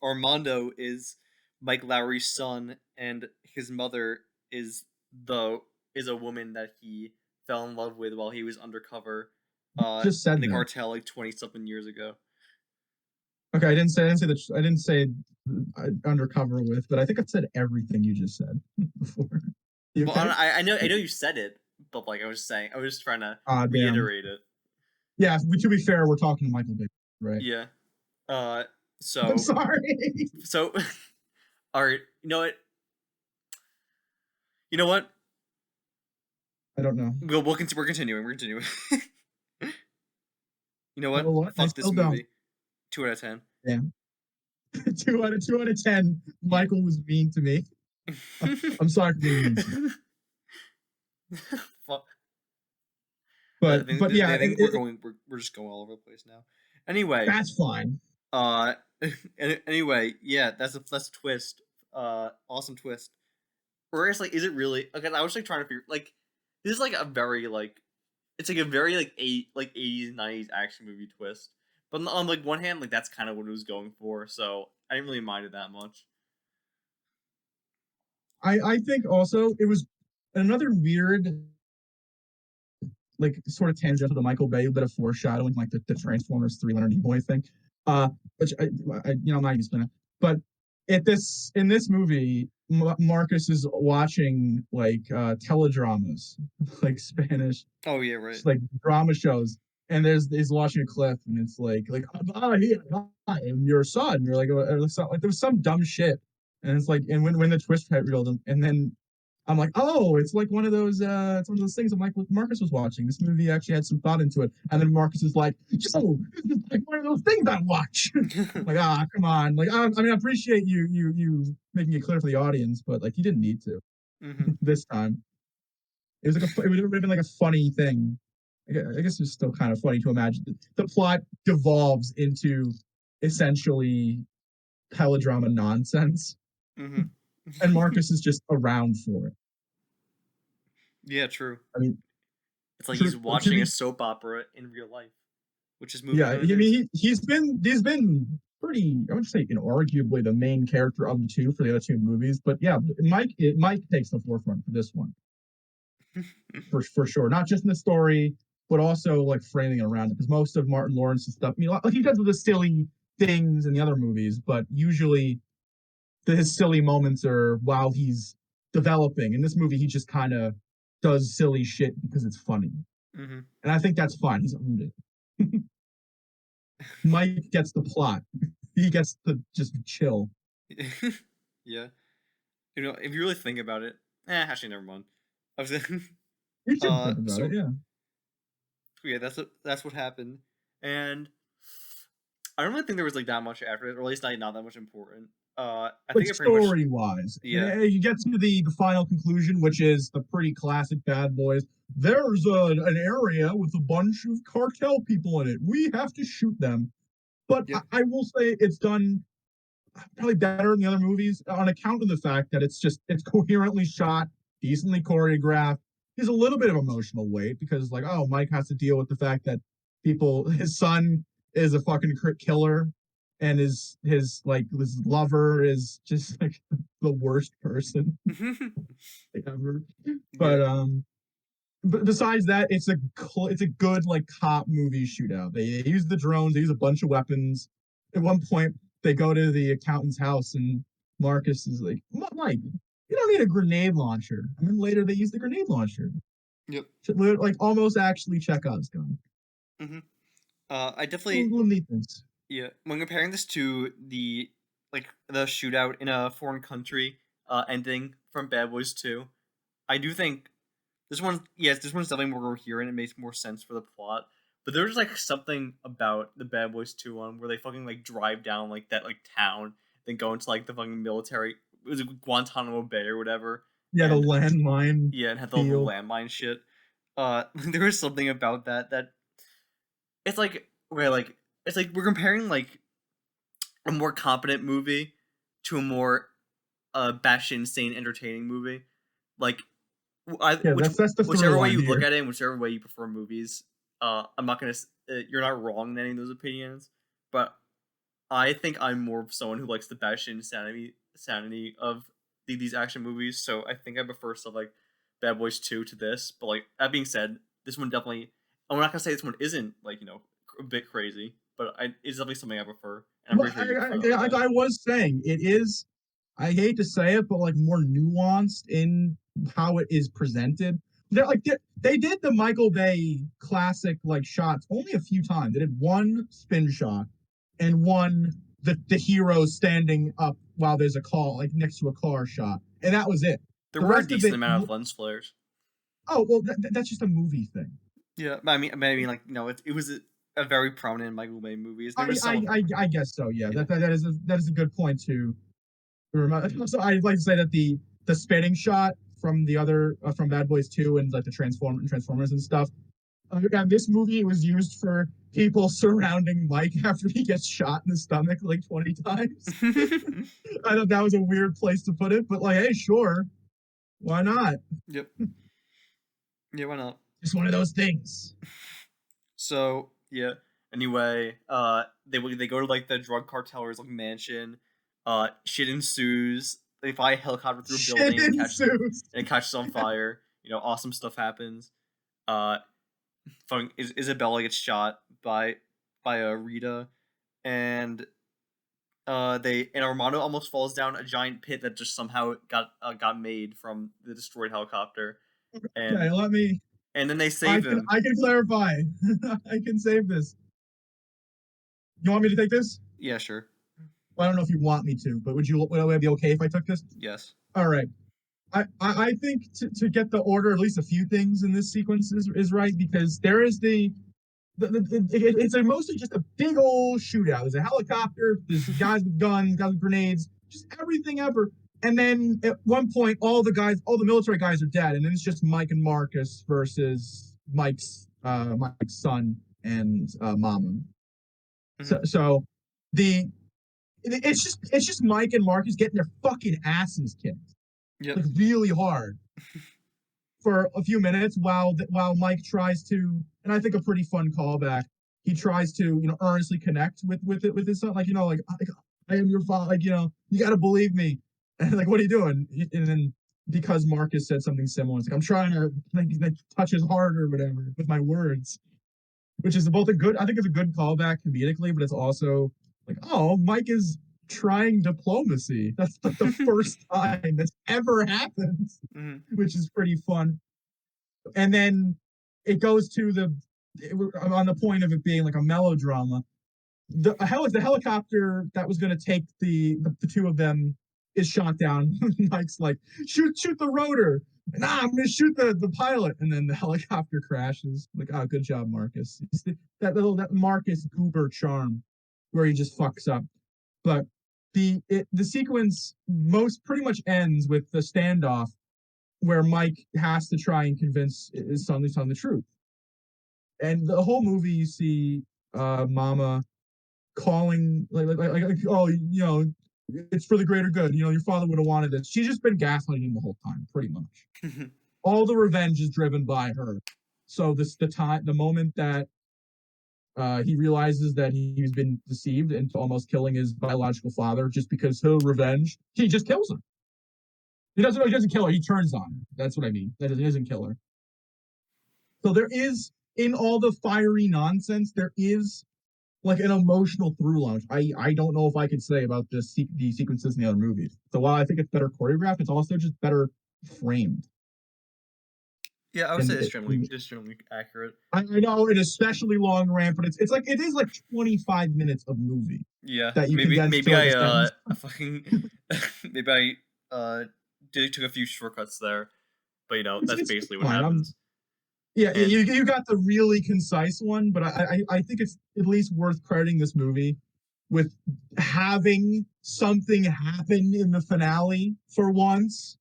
Armando is Mike Lowry's son, and his mother is the is a woman that he fell in love with while he was undercover just in said the that. cartel like 20 something years ago. Okay, I didn't say undercover with, but I think I said everything you just said before. You Well, okay? I know you said it, but like I was just trying to Ah, damn. reiterate it. Yeah, to be fair, we're talking to Michael Bay, right? Yeah. Uh. I'm So sorry. so. All right. You know what? You know what? I don't know. We're continuing. We're continuing. You know You know what? what? I Fuck this still don't. movie. 2 out of 10. Damn. two out of 10. Yeah. Michael was mean to me. I'm sorry for being mean to you. Fuck. I But think but yeah, I think we're just going all over the place now. Anyway, that's fine. uh, anyway, yeah, that's a twist. Awesome twist. Or it's like, is it really? Because I was like trying to figure like this is like a very like it's like a very like 80s 90s action movie twist. But on like one hand, like that's kind of what it was going for, so I didn't really mind it that much. I think also it was another weird like sort of tangential to Michael Bay, a bit of foreshadowing, like the Transformers 3 Leonard Nimoy thing. Which I'm not even gonna. But in this movie, Marcus is watching like teledramas, like Spanish, Oh yeah, right. like drama shows, and he's watching a clip, and it's like here, and your son, you're like, like there was some dumb shit, and it's like, and when the twist had revealed him, and then I'm like, oh, it's like one of those things. I'm like, what Marcus was watching. This movie actually had some thought into it. And then Marcus is like, Joe, this is like one of those things I watch. Like, come on. Like, I mean, I appreciate you making it clear for the audience, but like, you didn't need to Mm-hmm. this time. It was like it would have been like a funny thing. I guess it's still kind of funny to imagine the plot devolves into essentially melodrama nonsense, Mm-hmm. and Marcus is just around for it. Yeah, true. I mean, It's like he's to watching a be soap opera in real life, which is movie yeah, how it I is. mean he's been pretty, I would say, inarguably the main character of the two for the other two movies. But yeah, Mike takes the forefront for this one for sure. Not just in the story, but also like framing it around it. Because most of Martin Lawrence's stuff, I mean, like he does the silly things in the other movies, but usually his silly moments are while he's developing. In this movie, he just kind of does silly shit because it's funny, Mm-hmm. and I think that's fine. He's earned it. Mike gets the plot. He gets to just chill. Yeah. You know, if you really think about it, actually, never mind. I was You should think about it, so yeah. yeah, that's what happened, and I don't really think there was like that much after it, or at least not that much important. I Like think it pretty much, story wise, yeah, you get to the final conclusion, which is the pretty classic Bad Boys. There's an area with a bunch of cartel people in it. We have to shoot them. But yeah, I will say it's done probably better than the other movies on account of the fact that it's coherently shot, decently choreographed. There's a little bit of emotional weight because like, oh, Mike has to deal with the fact that his son is a fucking killer, and his like his lover is just like the worst person ever. yeah, But but besides that, it's a good like cop movie shootout. They use the drones, they use a bunch of weapons. At one point, they go to the accountant's house, and Marcus is like, Mike, you don't need a grenade launcher. And then later, they use the grenade launcher. yep. Like almost actually Chekhov's gun. Mm-hmm. I definitely, Little neat things. yeah. When comparing this to the shootout in a foreign country, ending from Bad Boys 2, I do think this one's definitely more coherent. It makes more sense for the plot. But there's like something about the Bad Boys 2 one where they fucking like drive down like that like town, then go into like the fucking military. It was Guantanamo Bay or whatever, Yeah, the and landmine yeah, and had the field. landmine shit. There was something about that it's like okay, like it's like we're comparing like a more competent movie to a more batshit insane entertaining movie. Like Yeah, that's the through whichever way line you look here. at it, and whichever way you prefer movies, I'm not gonna. You're not wrong in any of those opinions, but I think I'm more of someone who likes the batshit insanity of these action movies. So I think I prefer stuff like Bad Boys 2 to this. But like that being said, this one definitely. I'm not gonna say this one isn't like a bit crazy, but it's definitely something I prefer, and I'm Well, pretty sure you prefer that like like that. I was saying, it is. I hate to say it, but like more nuanced in how it is presented. They did the Michael Bay classic like shots only a few times. They did one spin shot and one the hero standing up while there's a car like next to a car shot, and that was it. There The were a rest of decent it, amount of lens flares. oh well, that's just a movie thing. Yeah, but I mean, like it was a very prominent Michael Bay movie. His name I is I some of I, them. I guess so. Yeah, Yeah. that is a good point to remember. So I'd like to say that the spitting shot from the other from Bad Boys 2 and like the Transformers and stuff. And this movie was used for people surrounding Mike after he gets shot in the stomach like 20 times. I thought that was a weird place to put it, but like, hey, sure, why not? Yep. Yeah, why not? Just one of those things. So yeah. Anyway, they go to like the drug cartel's like mansion. Shit ensues. They fly a helicopter through a Shit building and ensues. it catches on fire. Awesome stuff happens. Uh, Isabella gets shot by Rita, and Armando almost falls down a giant pit that just somehow got made from the destroyed helicopter, Okay, and let me. then they save him. I can clarify. I can save this. You want me to take this? Yeah, sure. Well, I don't know if you want me to, but would it be okay if I took this? Yes. All right. I think to get the order, at least a few things in this sequence is right because there is it's a mostly just a big old shootout. There's a helicopter, there's guys with guns, guys with grenades, just everything ever. And then at one point, all the military guys are dead, and then it's just Mike and Marcus versus Mike's son and Mama. Mm-hmm. So the it's just Mike and Marcus getting their fucking asses kicked, Yep. like really hard for a few minutes while Mike tries to, and I think a pretty fun callback. He tries to earnestly connect with his son, like like I am your father, like you got to believe me, and like what are you doing? And then because Marcus said something similar, it's like I'm trying to like touch his heart or whatever with my words, which is both a good, I think it's a good callback comedically, but it's also like, oh, Mike is trying diplomacy. That's like the first time that's ever happened, Mm-hmm. which is pretty fun. And then it goes to on the point of it being like a melodrama. The helicopter that was going to take the two of them is shot down. Mike's like, shoot the rotor. Nah, I'm gonna shoot the pilot, and then the helicopter crashes. Like, oh, good job, Marcus. That Marcus Goober charm, where he just fucks up. But the sequence most pretty much ends with the standoff where Mike has to try and convince his son to tell the truth. And the whole movie, you see Mama calling like oh it's for the greater good. Your father would have wanted this. She's just been gaslighting him the whole time, pretty much. All the revenge is driven by her. So the moment that he realizes that he's been deceived into almost killing his biological father just because he'll revenge, he just kills him. He doesn't kill her. He turns on her. That's what I mean. That doesn't kill her. So there is in all the fiery nonsense, there is like an emotional through line. I don't know if I could say about the sequences in the other movies. So while I think it's better choreographed, it's also just better framed. Yeah, I would say And it's generally accurate. I know an especially long rant, but it is like 25 minutes of movie. Yeah, That you condense maybe to like a sentence. I fucking maybe I took a few shortcuts there, but that's It's basically what fine. happens. Yeah, And you got the really concise one, but I think it's at least worth crediting this movie with having something happen in the finale for once,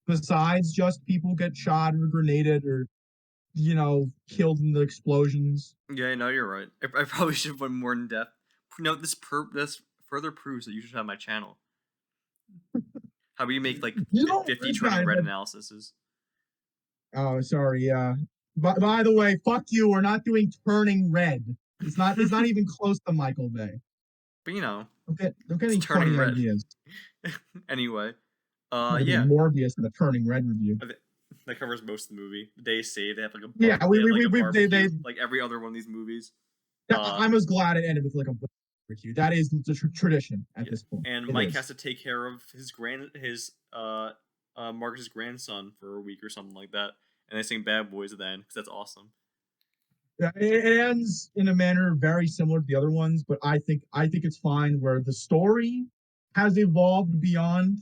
besides just people get shot or grenaded or killed in the explosions. yeah, no, you're right. I probably should have went more in depth. No, this further proves that you should have my channel. How about you make like You know, 50 this turning guy. red analyses? Oh, sorry. Yeah. By the way, fuck you. We're not doing Turning Red. It's not even close to Michael Bay. But Don't get it's any turning funny red. ideas. Anyway, I'm gonna do yeah, Morbius in a Turning Red review. that covers most of the movie. The day saved. They have like a Yeah, they have like a they barbecue, like every other one of these movies. I'm as glad it ended with like a barbecue. That is the tradition at Yeah. this point. And Mike has to take care of his Marcus's grandson for a week or something like that, and they sing "Bad Boys" at the end because that's awesome. Yeah, it ends in a manner very similar to the other ones, but I think it's fine where the story has evolved beyond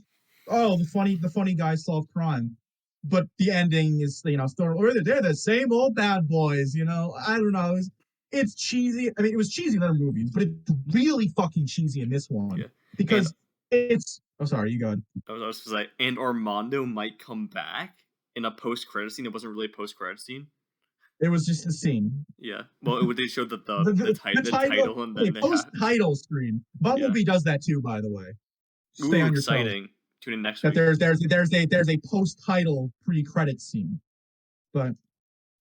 the funny guys solve crime, but the ending is still or they're the same old bad boys. I don't know. it's cheesy. I mean, it was cheesy in other movies, but it's really fucking cheesy in this one Yeah, and because it's. Oh, sorry, you got. I was supposed to say, and Armando might come back in a post-credit scene. It wasn't really a post-credit scene. It was just a scene. Yeah, well, they showed that The, the, the, the the title, title, and okay, then they post had title screen. yeah. Bumblebee does that too, by the way. Stay Ooh, on your toes. exciting! Tune in next That week. there's a post title pre credit scene, but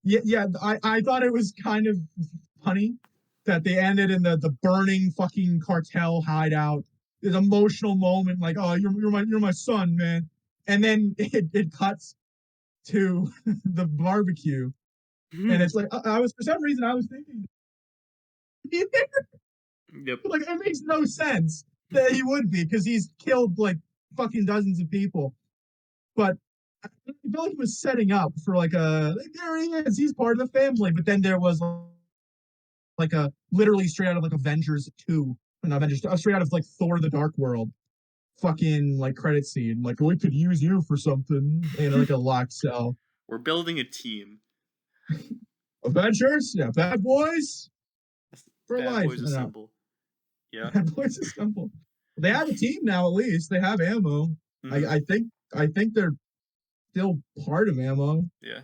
yeah, I thought it was kind of funny that they ended in the burning fucking cartel hideout. This emotional moment, like, oh, you're my son, man, and then it cuts to the barbecue, and it's like I was for some reason I was thinking, Yep. like it makes no sense that he would be because he's killed like fucking dozens of people, but I feel like he was setting up for like like, there he is, he's part of the family. But then there was like a literally straight out of like Avengers 2, not Avengers 2, straight out of like Thor the Dark World, fucking like credit scene. Like, we could use you for something in like a locked cell. We're building a team. Avengers, yeah, bad boys for Bad life. boys No, assemble. Yeah. bad boys assemble. They have a team now, at least. They have ammo. Mm-hmm. I think they're still part of ammo. Yeah.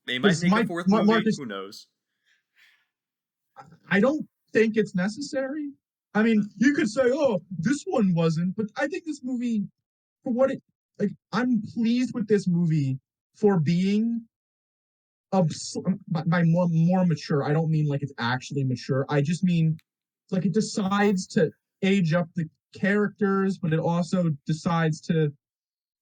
They might Because make a fourth movie. Marcus, Who knows? I don't think it's necessary. I mean, you could say, "Oh, this one wasn't," but I think this movie, for what it, like, I'm pleased with this movie for being by more mature. I don't mean like it's actually mature. I just mean it's like it decides to age up the characters, but it also decides to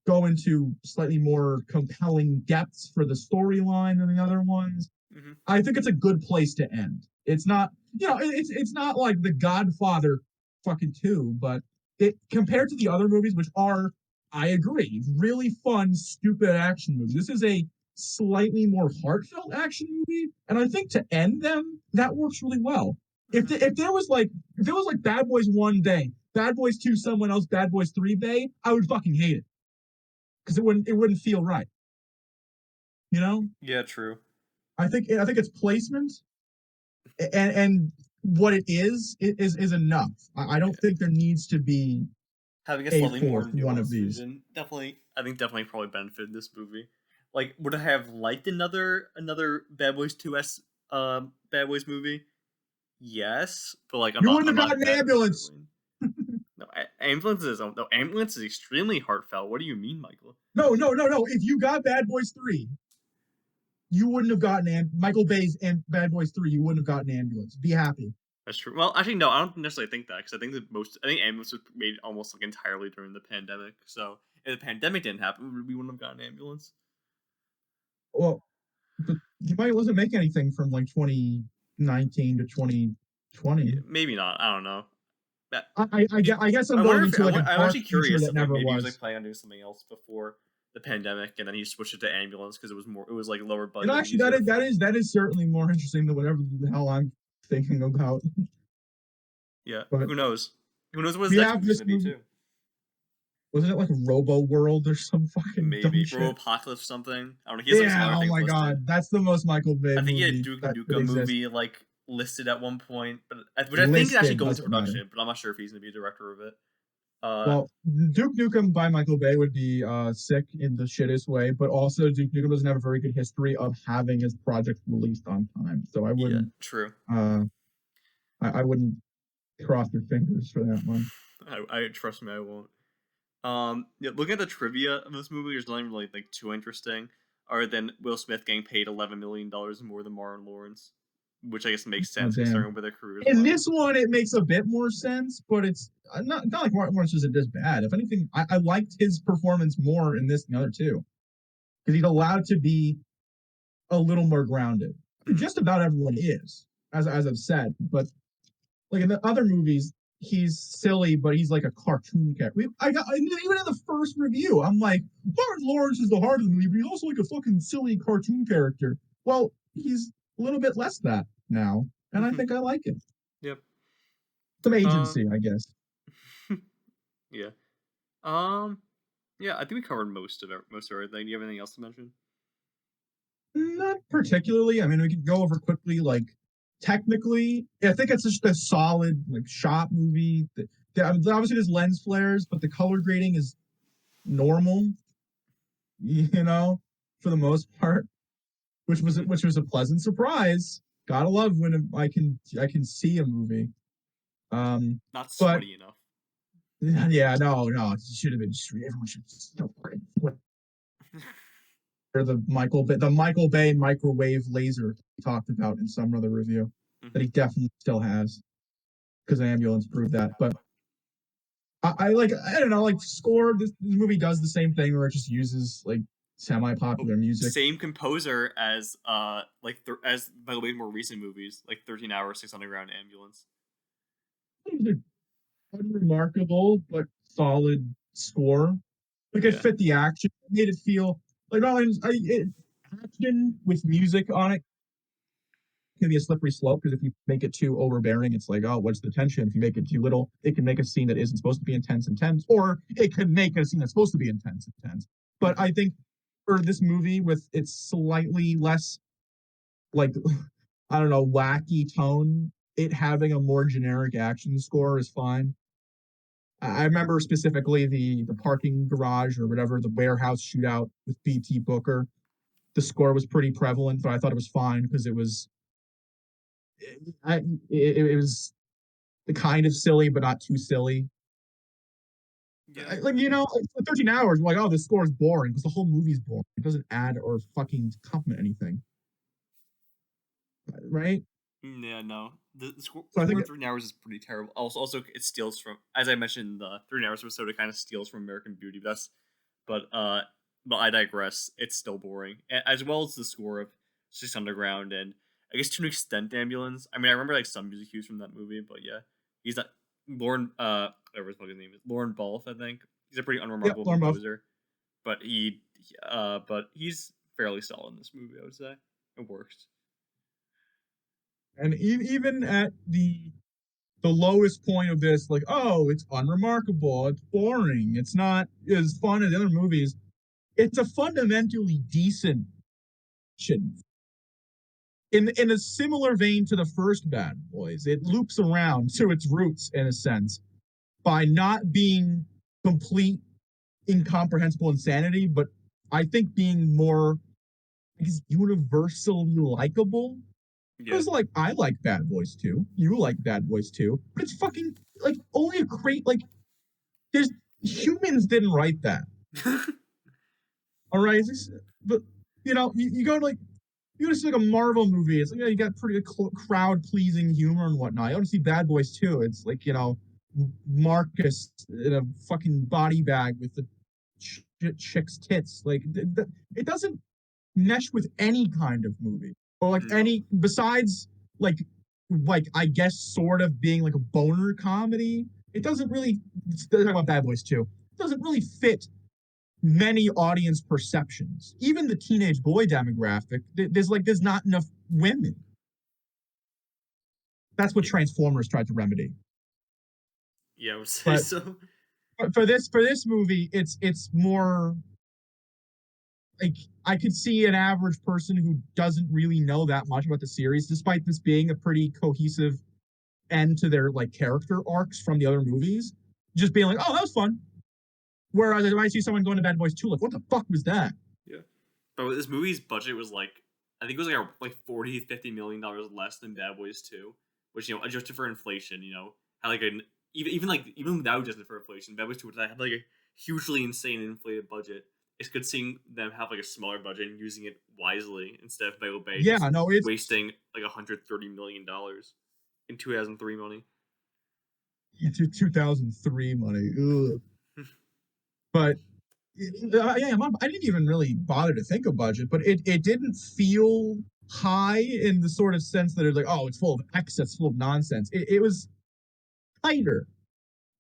go into slightly more compelling depths for the storyline than the other ones. Mm-hmm. I think it's a good place to end. It's not, it's not like The Godfather fucking 2, but it compared to the other movies, which are, I agree, really fun, stupid action movies. This is a slightly more heartfelt action movie, and I think to end them, that works really well. Mm-hmm. If there was like Bad Boys 1 Bay, Bad Boys 2 someone else, Bad Boys 3 Bay, I would fucking hate it because it wouldn't feel right. You know, Yeah, true. I think it's placement and what it is enough. I don't think there needs to be Having a a slightly more fourth one of nuanced these. vision definitely probably benefited this movie. Like, would I have liked another Bad Boys 2S Bad Boys movie? Yes, but like You wouldn't I'm have not gotten an that ambulance. willing. No, ambulance is extremely heartfelt. What do you mean, Michael? No. If you got Bad Boys 3, you wouldn't have gotten Michael Bay's and Bad Boys 3. You wouldn't have gotten ambulance. Be happy. That's true. Well, actually, no, I don't necessarily think that because I think ambulance was made almost like entirely during the pandemic. So if the pandemic didn't happen, we wouldn't have gotten ambulance. Well, but you might wasn't make anything from like 2019 to 2020. Yeah, maybe not. I don't know. That, I guess I'm I going wonder if into like a I'm dark actually future curious that if like never maybe he was like was. planning on doing something else before the pandemic, and then he switched it to ambulance because it was like lower You know, budget and actually, easier to that is certainly more interesting than whatever the hell I'm thinking about. Yeah, But who knows? Who knows what his we next have movie's this gonna be movie. too? Wasn't it like Robo World or some fucking dumb Maybe shit? Apocalypse something. I don't know. He has like some Yeah. other Oh things my listed. god, that's the most Michael Bay I think he had movie Duke that could Nukem exist. movie like listed at one point, but which I think is actually Listed going to doesn't matter. production. But I'm not sure if he's gonna be a director of it. Well, Duke Nukem by Michael Bay would be sick in the shittest way, but also Duke Nukem doesn't have a very good history of having his project released on time. So I Yeah, wouldn't true. I wouldn't cross your fingers for that one. I trust me, I won't. Yeah, looking at the trivia of this movie, there's nothing really like too interesting, other than Will Smith getting paid $11 million more than Martin Lawrence, which I guess makes Oh sense damn. considering where their careers In went. this one, it makes a bit more sense, but it's not like Martin Lawrence isn't as bad. If anything, I liked his performance more in this than the other two because he's allowed to be a little more grounded. Mm-hmm. Just about everyone is, as I've said, but like in the other movies, he's silly, but he's like a cartoon character. Even in the first review, I'm like, Martin Lawrence is the heart of the movie, but he's also like a fucking silly cartoon character. Well, he's a little bit less that now, and I think I like it. Yep. Some agency, I guess. Yeah. Yeah, I think we covered most of everything. Do you have anything else to mention? Not particularly. I mean, we could go over quickly, like technically, I think it's just a solid like shot movie. Obviously there's lens flares, but the color grading is normal, you know, for the most part, Hmm. which was a pleasant surprise. Gotta love when I can see a movie. Not But sweaty enough. yeah, no, it should have been. Everyone should still the Michael Bay microwave laser he talked about in some other review that Hmm. he definitely still has because Ambulance proved that. But I like I don't know like score. This movie does the same thing where it just uses like semi Oh, popular music. same composer as as by the way more recent movies like 13 Hours, Six Underground, Ambulance. Unremarkable but solid score. Like it Yeah. fit the action, it made it feel like not only action with music on it can be a slippery slope because if you make it too overbearing, it's like, oh, what's the tension? If you make it too little, it can make a scene that isn't supposed to be intense, or it can make a scene that's supposed to be intense. But Hmm. I think for this movie, with its slightly less like I don't know wacky tone, it having a more generic action score is fine. I remember specifically the parking garage or whatever the warehouse shootout with BT Booker. The score was pretty prevalent, but I thought it was fine because I, it was kind of silly, but not too silly. Yeah. Like for 13 hours, we're like, oh, the score is boring because the whole movie's boring. It doesn't add or fucking compliment anything, right? Yeah, no. The So I score think, in 13 Hours is pretty terrible. Also, it steals from, as I mentioned, the 13 Hours episode. It kind of steals from American Beauty. But uh, but I digress. It's still boring, as well as the score of Six Underground and I guess to an extent Ambulance. I mean, I remember like some music cues from that movie, but yeah, he's not Lauren. Whatever his fucking name is, Lauren Balfe, I think. He's a pretty yep, unremarkable Lauren Buff. composer, but but he's fairly solid in this movie. I would say it works. And even at the lowest point of this, like, oh, it's unremarkable, it's boring, it's not as fun as the other movies. It's a fundamentally decent action in a similar vein to the first Bad Boys. It loops around to its roots in a sense by not being complete incomprehensible insanity, but I think being more I guess universally likable. Yeah. Because like I like Bad Boys too, you like Bad Boys too, but it's fucking like only a crate like there's humans didn't write that. All right, but you go to like you go to see like a Marvel movie. It's like you got pretty crowd pleasing humor and whatnot. You want to see Bad Boys too. It's like Marcus in a fucking body bag with the chick's tits. Like it doesn't mesh with any kind of movie or like No. any besides like I guess sort of being like a boner comedy. It doesn't really. They're talking about Bad Boys too. It doesn't really fit many audience perceptions. Even the teenage boy demographic, there's not enough women. That's what Yeah. Transformers tried to remedy. Yeah, I would say But so. for this movie, it's more like I could see an average person who doesn't really know that much about the series, despite this being a pretty cohesive end to their like character arcs from the other movies, just being like, oh, that was fun. Whereas I might see someone going to Bad Boys 2, like, what the fuck was that? Yeah. But this movie's budget was like I think it was like 40-50 million dollars less than Bad Boys 2, which adjusted for inflation, had like an even without adjusted for inflation, Bad Boys 2 had like a hugely insane inflated budget. It's good seeing them have like a smaller budget and using it wisely instead of Michael Bay Yeah, just no, it's wasting like $130 million in 2003 money. it's 2003 money. Ugh. But yeah, I didn't even really bother to think of budget, but it didn't feel high in the sort of sense that it's like, oh, it's full of excess, full of nonsense. It was tighter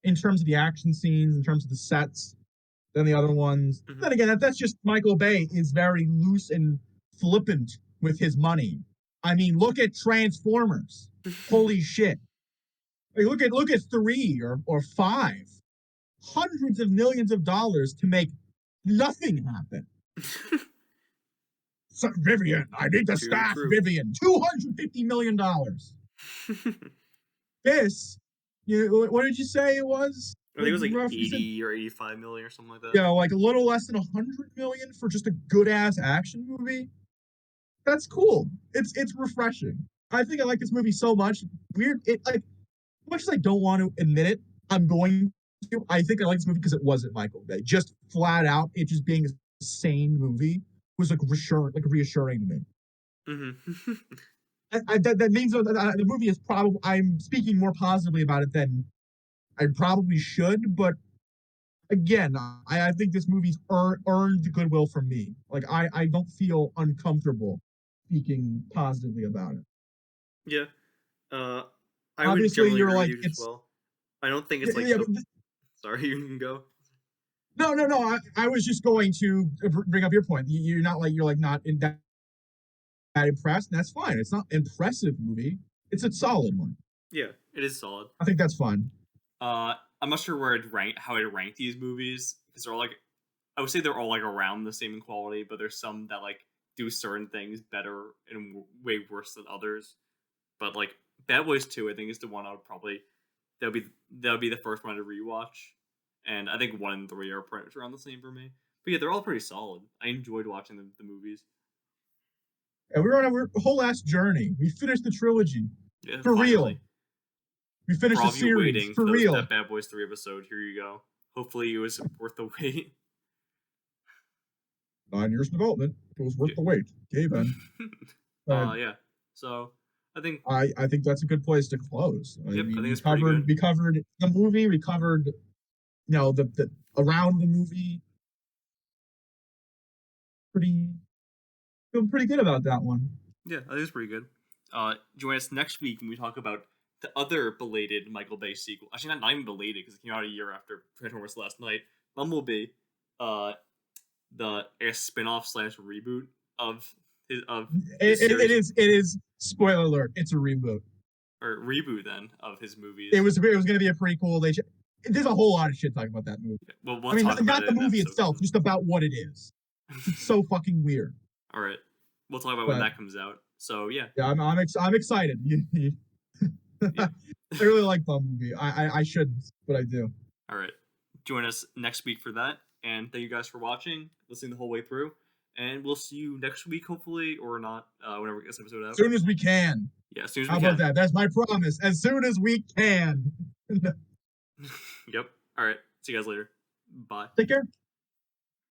in terms of the action scenes, in terms of the sets than the other ones. Hmm. Then again, that's just Michael Bay is very loose and flippant with his money. I mean, look at Transformers. Holy shit! Like, look at three or five. Hundreds of millions of dollars to make nothing happen. Vivian, I need to True, staff true. Vivian. $250 million. This, what did you say it was? I think it was like Rough, you said, 80 or 85 million or something like that. yeah, like a little less than 100 million for just a good ass action movie. That's cool. It's refreshing. I think I like this movie so much. Weird. It like much as I don't want to admit it, I'm going to. I think I like this movie because it wasn't Michael Bay. Just flat out, it just being a sane movie was like reassuring to me. Mm-hmm. That means that the movie is probably. I'm speaking more positively about it than I probably should, but again, I think this movie's earned the goodwill from me. Like I don't feel uncomfortable speaking positively about it. Yeah. Uh, I would Obviously, generally you're agree with like you as it's well. I don't think yeah, it's like yeah the. but Sorry, you can go. no. I was just going to bring up your point. You're like not in that impressed, and that's fine. It's not impressive movie. It's a solid one. Yeah, it is solid. I think that's fun. I'm not sure where how I'd rank these movies because they're all like, I would say they're all like around the same in quality, but there's some that like do certain things better and way worse than others. But like Bad Boys 2, I think is the one I would probably that would be the first one to rewatch, and I think 1 and 3 are pretty much around the same for me. But yeah, they're all pretty solid. I enjoyed watching the movies. And we're on a whole ass journey. We finished the trilogy Yeah, for real. finally. We For finished all the of you series waiting for for real. that Bad Boys 3 episode, here you go. Hopefully, it was worth the wait. 9 years development. It was worth Yeah. the wait. Okay, Ben. Yeah. So I think I think that's a good place to close. I yep, I mean, think it's pretty good. we covered the movie, we covered the around the movie. Pretty Feel pretty good about that one. Yeah, I think it's pretty good. Join us next week when we talk about the other belated Michael Bay sequel. Actually, not even belated because it came out a year after Transformers Last Night. Bumblebee, uh, the spin-off slash reboot of his series, It is spoiler alert. It's a reboot. or reboot then of his It movies. was going to be a prequel. There's a whole lot of shit talking about that movie. Well, we'll I mean, talk about not it the in movie episode itself, comes just about what it is. It's so fucking weird. All right, we'll talk about when But that comes out. So yeah, yeah, I'm excited. yeah. I really like Bumblebee. I shouldn't, but I do. All right, join us next week for that, and thank you guys for watching, listening the whole way through, and we'll see you next week, hopefully, or not, whenever we get this episode out. As soon as we can. Yeah, as soon as How we can. about that? That's my promise. As soon as we can. Yep. All right. See you guys later. Bye. Take care.